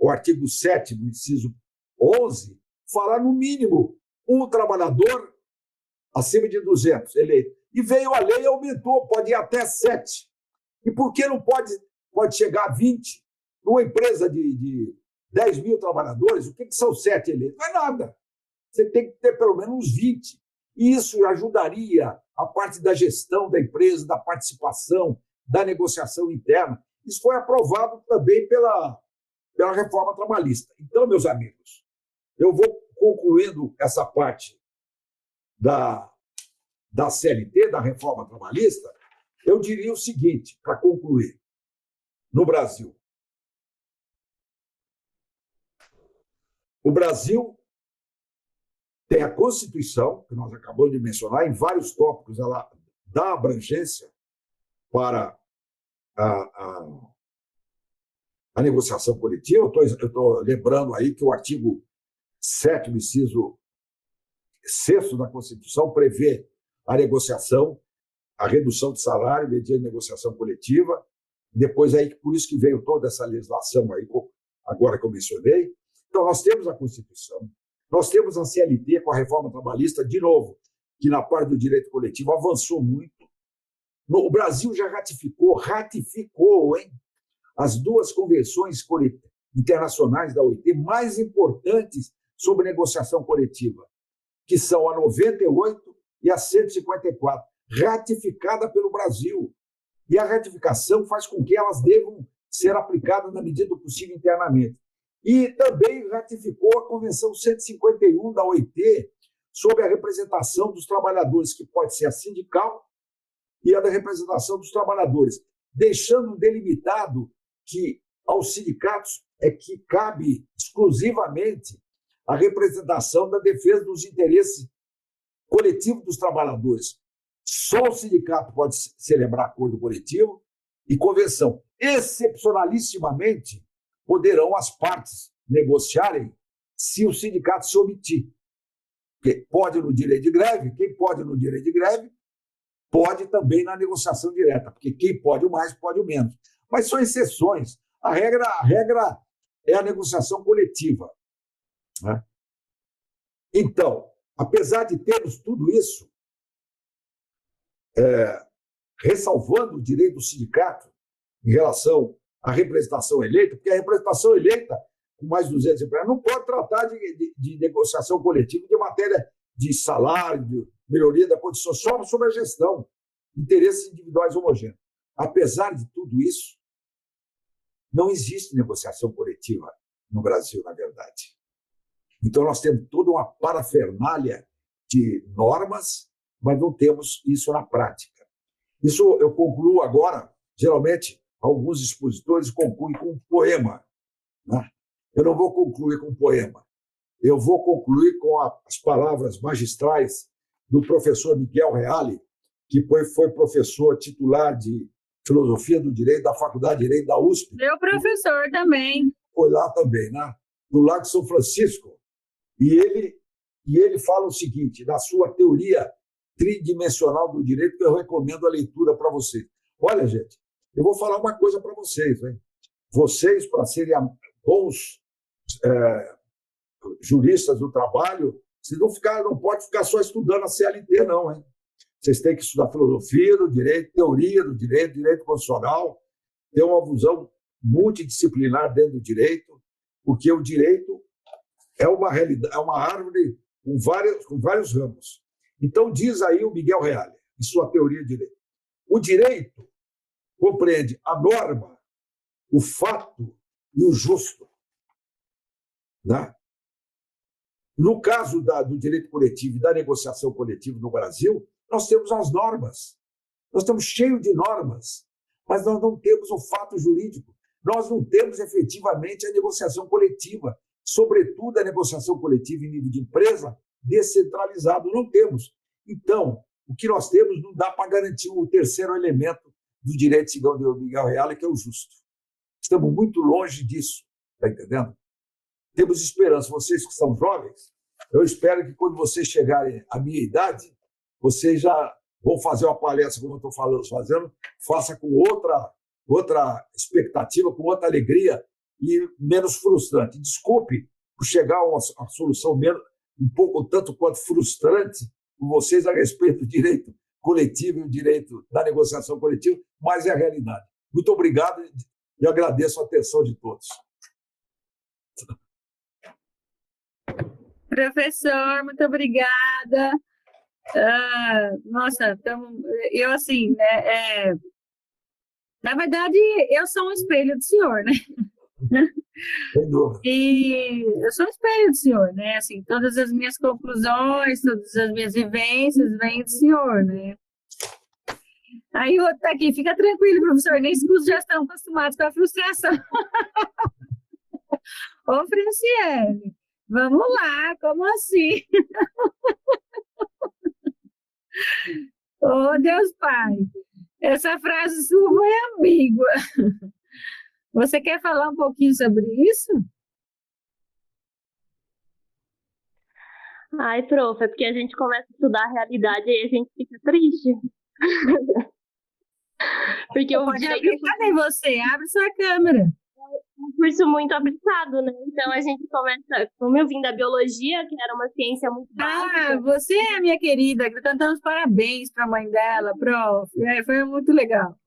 7º, inciso 11, fala no mínimo um trabalhador acima de 200 eleito. E veio a lei e aumentou, pode ir até 7. E por que não pode chegar a 20? Numa empresa de 10 mil trabalhadores, o que são 7 eleitos? Não é nada. Você tem que ter pelo menos uns 20. E isso ajudaria a parte da gestão da empresa, da participação, da negociação interna. Isso foi aprovado também pela reforma trabalhista. Então, meus amigos, eu vou concluindo essa parte da CLT, da reforma trabalhista. Eu diria o seguinte, para concluir. No Brasil, o Brasil tem a Constituição, que nós acabamos de mencionar, em vários tópicos ela dá abrangência para a negociação coletiva. Eu estou lembrando aí que o artigo 7º, inciso 6º da Constituição prevê a negociação, a redução de salário mediante negociação coletiva. Depois, aí, por isso que veio toda essa legislação aí, agora que eu mencionei. Então, nós temos a Constituição, nós temos a CLT com a reforma trabalhista, de novo, que na parte do direito coletivo avançou muito. O Brasil já ratificou, hein, as 2 convenções internacionais da OIT mais importantes sobre negociação coletiva, que são a 98 e a 154, ratificada pelo Brasil. E a ratificação faz com que elas devam ser aplicadas na medida do possível internamente. E também ratificou a Convenção 151 da OIT sobre a representação dos trabalhadores, que pode ser a sindical e a da representação dos trabalhadores, deixando delimitado que aos sindicatos é que cabe exclusivamente a representação da defesa dos interesses coletivos dos trabalhadores. Só o sindicato pode celebrar acordo coletivo e convenção. Excepcionalissimamente, poderão as partes negociarem se o sindicato se omitir. Porque pode no direito de greve, quem pode no direito de greve, pode também na negociação direta, porque quem pode o mais, pode o menos. Mas são exceções. A regra é a negociação coletiva, né? Então, apesar de termos tudo isso, ressalvando o direito do sindicato em relação à representação eleita, porque a representação eleita, com mais de 200 empregados, não pode tratar de negociação coletiva de matéria de salário, de melhoria da condição, só sobre a gestão, interesses individuais homogêneos. Apesar de tudo isso, não existe negociação coletiva no Brasil, na verdade. Então, nós temos toda uma parafernália de normas, mas não temos isso na prática. Isso eu concluo agora, geralmente, alguns expositores concluem com um poema, né? Eu não vou concluir com um poema. Eu vou concluir com as palavras magistrais do professor Miguel Reale, que foi professor titular de Filosofia do Direito da Faculdade de Direito da USP. Meu professor também. Foi lá também, né? Do Lago São Francisco. E ele fala o seguinte, na sua teoria tridimensional do direito, que eu recomendo a leitura para vocês. Olha, gente, eu vou falar uma coisa para vocês, hein? Vocês, para serem bons juristas do trabalho, vocês não pode ficar só estudando a CLT, não, hein? Vocês têm que estudar filosofia do direito, teoria do direito, direito constitucional, ter uma visão multidisciplinar dentro do direito, porque o direito é uma realidade, é uma árvore com vários ramos. Então, diz aí o Miguel Reale, em sua teoria de direito. O direito compreende a norma, o fato e o justo, né? No caso do direito coletivo e da negociação coletiva no Brasil, nós temos as normas. Nós estamos cheios de normas, mas nós não temos o fato jurídico. Nós não temos efetivamente a negociação coletiva, sobretudo a negociação coletiva em nível de empresa, descentralizado. Não temos. Então, o que nós temos não dá para garantir o terceiro elemento do direito, segundo o Miguel Reale, que é o justo. Estamos muito longe disso, está entendendo? Temos esperança. Vocês que são jovens, eu espero que quando vocês chegarem à minha idade, vocês já ou fazer uma palestra como eu estou fazendo, faça com outra expectativa, com outra alegria e menos frustrante. Desculpe por chegar a uma solução menos, um pouco tanto quanto frustrante com vocês a respeito do direito coletivo e o direito da negociação coletiva, mas é a realidade. Muito obrigado e agradeço a atenção de todos. Professor, muito obrigada. Nossa, eu assim, né? Na verdade, eu sou um espelho do senhor, né? Sem dúvida. E eu sou um espelho do senhor, né? Assim, todas as minhas conclusões, todas as minhas vivências vêm do senhor, né? Aí o outro tá aqui, fica tranquilo, professor, nem os cursos já estão acostumados com a frustração. Ô, Franciele, vamos lá, como assim? Ô, Deus Pai, essa frase sua foi ambígua. Você quer falar um pouquinho sobre isso? Ai, prof, é porque a gente começa a estudar a realidade e a gente fica triste. Porque o Pode direito abrir, cadê você? Abre sua câmera. é um curso muito aplicado, né? Então a gente começa, como eu vim da biologia, que era uma ciência muito básica, Você é a minha querida, que cantamos parabéns para a mãe dela, prof. Foi muito legal.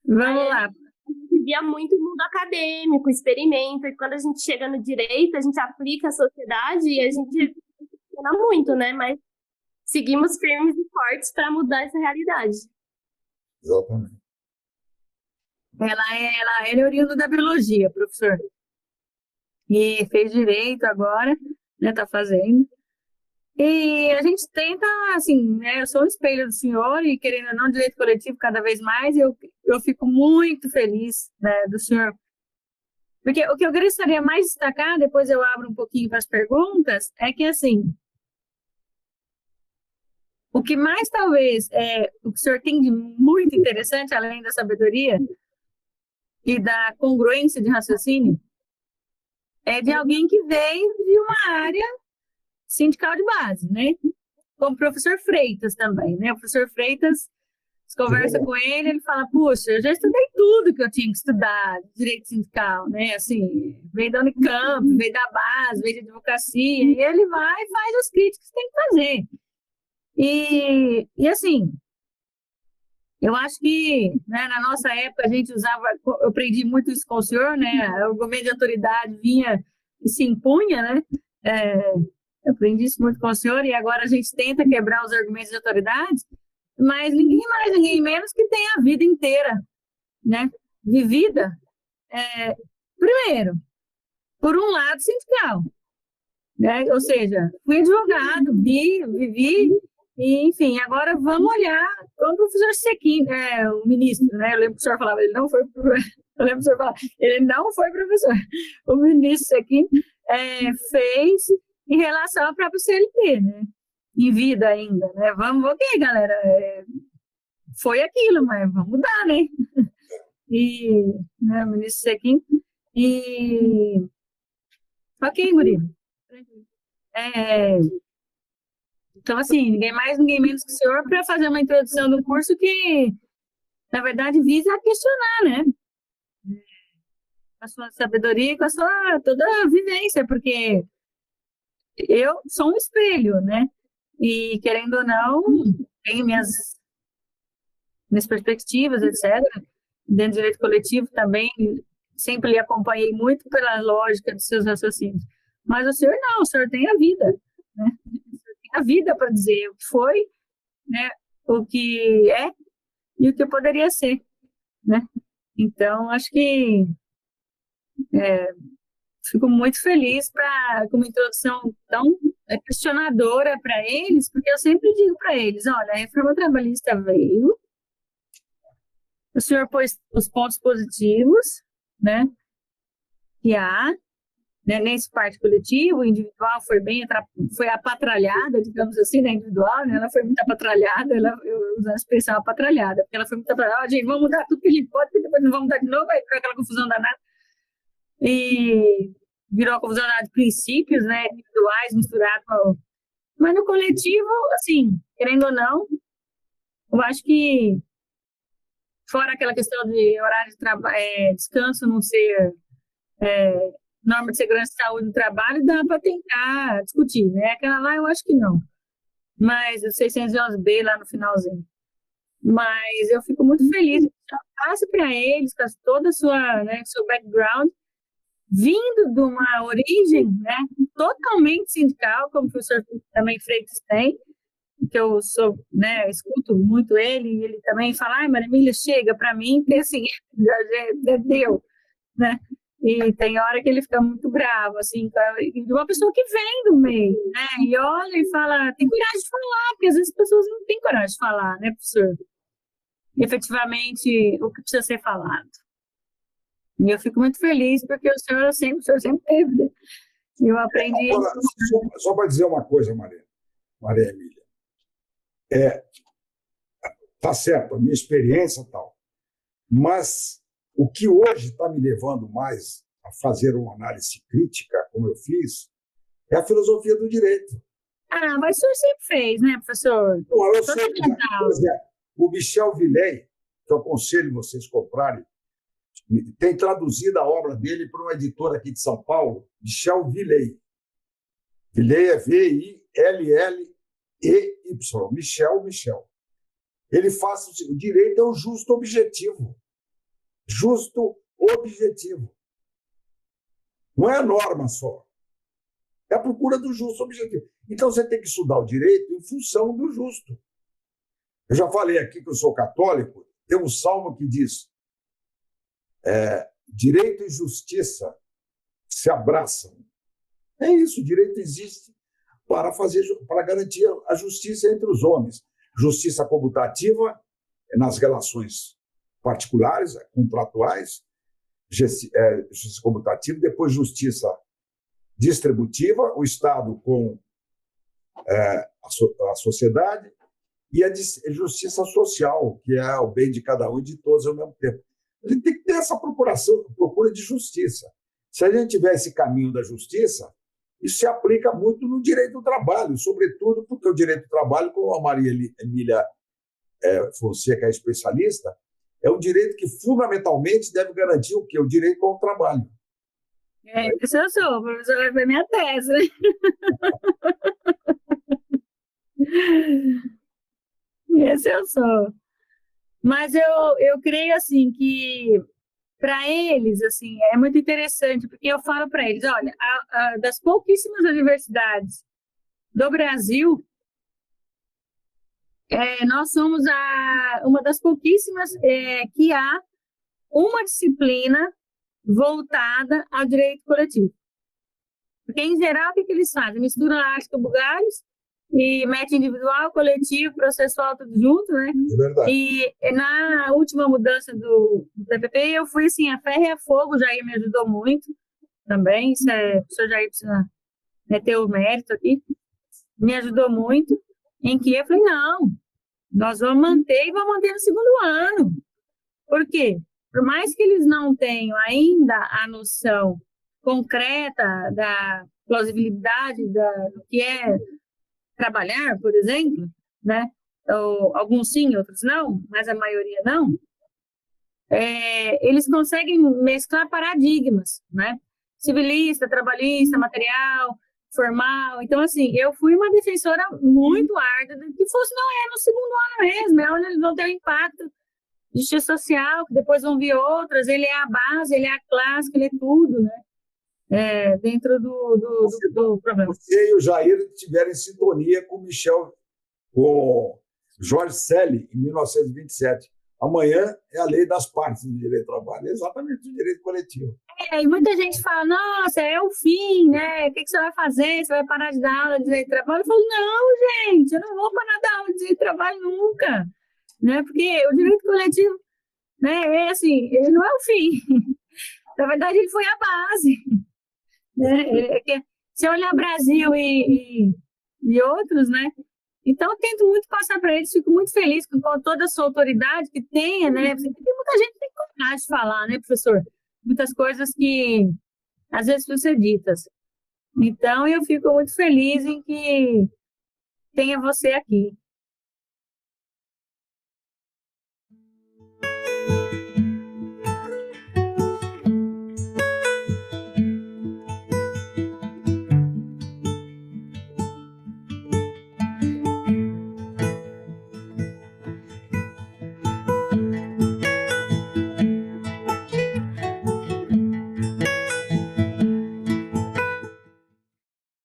Vamos Aí, lá. a gente via muito o mundo acadêmico, experimento, e quando a gente chega no direito, a gente aplica a sociedade e a gente funciona muito, né? Mas seguimos firmes e fortes para mudar essa realidade. Exatamente. Ela é oriunda da biologia, professor. E fez direito agora, né? Tá fazendo. E a gente tenta, assim, né? Eu sou um espelho do senhor e querendo ou não, direito coletivo cada vez mais, eu fico muito feliz, né, do senhor. Porque o que eu gostaria mais de destacar, depois eu abro um pouquinho para as perguntas, é que, assim, o que mais talvez o que o senhor tem de muito interessante, além da sabedoria e da congruência de raciocínio, é de alguém que veio de uma área sindical de base, né? Como o professor Freitas também, né? O professor Freitas, você conversa com ele, ele fala, puxa, eu já estudei tudo que eu tinha que estudar, direito sindical, né? Assim, veio da Unicamp, veio da base, veio de advocacia, e ele vai e faz os críticos que tem que fazer. E assim, eu acho que, né, na nossa época a gente usava, eu aprendi muito isso com o senhor, né? O governo de autoridade vinha e se impunha, né? Eu aprendi isso muito com o senhor e agora a gente tenta quebrar os argumentos de autoridade, mas ninguém mais, ninguém menos que tem a vida inteira, né? Vivida, primeiro, por um lado sindical, né? Ou seja, fui advogado, vivi. E, enfim, agora vamos olhar como o professor Sequim, o ministro, né? Eu lembro que o senhor falava, ele não foi professor. O ministro Sequim fez em relação ao próprio CLT, né? Em vida ainda, né? Vamos, ok, galera, foi aquilo, mas vamos mudar, né? E, né, o ministro Sequim, e... Ok, Murilo. Então, assim, ninguém mais, ninguém menos que o senhor para fazer uma introdução do curso que, na verdade, visa a questionar, né? Com a sua sabedoria, com a sua toda a vivência, porque eu sou um espelho, né? E, querendo ou não, tenho minhas perspectivas, etc. Dentro do direito coletivo também, sempre lhe acompanhei muito pela lógica dos seus raciocínios. Mas o senhor não, o senhor tem a vida, né? A vida para dizer o que foi, né, o que é e o que poderia ser, né? Então, acho que fico muito feliz com uma introdução tão questionadora para eles, porque eu sempre digo para eles, olha, a reforma trabalhista veio, o senhor pôs os pontos positivos, né, que há, né, nesse parte coletivo, o individual foi apatralhada, digamos assim, na individual, né, ela foi muito apatralhada, eu uso a expressão apatralhada, porque ela foi muito apatralhada, gente, vamos mudar tudo que a gente pode, porque depois não vamos mudar de novo, aí fica aquela confusão danada, e virou uma confusão de princípios, né, individuais misturados com... Mas no coletivo, assim, querendo ou não, eu acho que, fora aquela questão de horário de trabalho, descanso não ser norma de segurança e saúde no trabalho, dá para tentar discutir, né? Aquela lá eu acho que não. Mas o 611B lá no finalzinho. Mas eu fico muito feliz que eu passe para eles, com toda a sua, né, seu background, vindo de uma origem, né, totalmente sindical, como o professor também Freitas tem, que eu sou, né, escuto muito ele, e ele também fala, ai, Maria Emília, chega para mim, porque assim, já deu, né? E tem hora que ele fica muito bravo, assim, de uma pessoa que vem do meio, né? E olha e fala, tem coragem de falar, porque às vezes as pessoas não têm coragem de falar, né, professor? Efetivamente, o que precisa ser falado. E eu fico muito feliz, porque o senhor sempre teve, né? E eu aprendi... Agora, só para dizer uma coisa, Maria Emília. Tá certo, a minha experiência e tal, mas o que hoje está me levando mais a fazer uma análise crítica, como eu fiz, é a filosofia do direito. Ah, mas o senhor sempre fez, né, professor? Bom, eu sei que, por exemplo, o Michel Villey, que eu aconselho vocês comprarem, tem traduzido a obra dele para uma editora aqui de São Paulo, Michel Villey. Villey é Villey, Michel. Ele faz o direito é o justo objetivo. Justo objetivo. Não é a norma só. É a procura do justo objetivo. Então, você tem que estudar o direito em função do justo. Eu já falei aqui que eu sou católico, tem um salmo que diz direito e justiça se abraçam. É isso, o direito existe para garantir a justiça entre os homens. Justiça comutativa nas relações particulares, contratuais, justiça comutativa, depois justiça distributiva, o Estado com a sociedade, e a justiça social, que é o bem de cada um e de todos ao mesmo tempo. A gente tem que ter essa procura de justiça. Se a gente tiver esse caminho da justiça, isso se aplica muito no direito do trabalho, sobretudo porque o direito do trabalho, como a Maria Emília Fonseca é especialista, é um direito que fundamentalmente deve garantir o quê? O direito ao trabalho. Isso eu sou, professor, foi minha tese, né? Esse eu sou. Mas eu creio, assim, que para eles, assim, é muito interessante, porque eu falo para eles, olha, das pouquíssimas universidades do Brasil, nós somos uma das pouquíssimas que há uma disciplina voltada ao direito coletivo. Porque, em geral, o que eles fazem? Misturam arte com bugalhos e mete individual, coletivo, processual, tudo junto, né? É verdade. E na última mudança do TPP, eu fui assim, a ferro e a fogo, o Jair me ajudou muito também, o professor Jair precisa ter o mérito aqui, me ajudou muito, em que eu falei, não, nós vamos manter e vamos manter no segundo ano. Por quê? Por mais que eles não tenham ainda a noção concreta da plausibilidade do que é trabalhar, por exemplo, né? Ou, alguns sim, outros não, mas a maioria não, eles conseguem mesclar paradigmas, né? Civilista, trabalhista, material, formal. Então, assim, eu fui uma defensora muito árdua de que fosse, não, no segundo ano mesmo, é onde eles vão ter um impacto de justiça social, que depois vão vir outras, ele é a base, ele é a clássica, ele é tudo, né? Dentro do problema. Você e o Jair tiveram em sintonia com o Jorge Selle, em 1927. Amanhã é a lei das partes do direito do trabalho, exatamente o direito coletivo. E muita gente fala, nossa, é o fim, né? O que você vai fazer? Você vai parar de dar aula de direito do trabalho? Eu falo, não, gente, eu não vou parar de dar aula de direito do trabalho nunca. Né? Porque o direito coletivo, né, assim, ele não é o fim. Na verdade, ele foi a base. Né? Se olhar Brasil e outros, né? Então, eu tento muito passar para eles, fico muito feliz com toda a sua autoridade que tenha, né? Porque muita gente tem coragem de falar, né, professor? Muitas coisas que, às vezes, precisam ser ditas. Então, eu fico muito feliz em que tenha você aqui.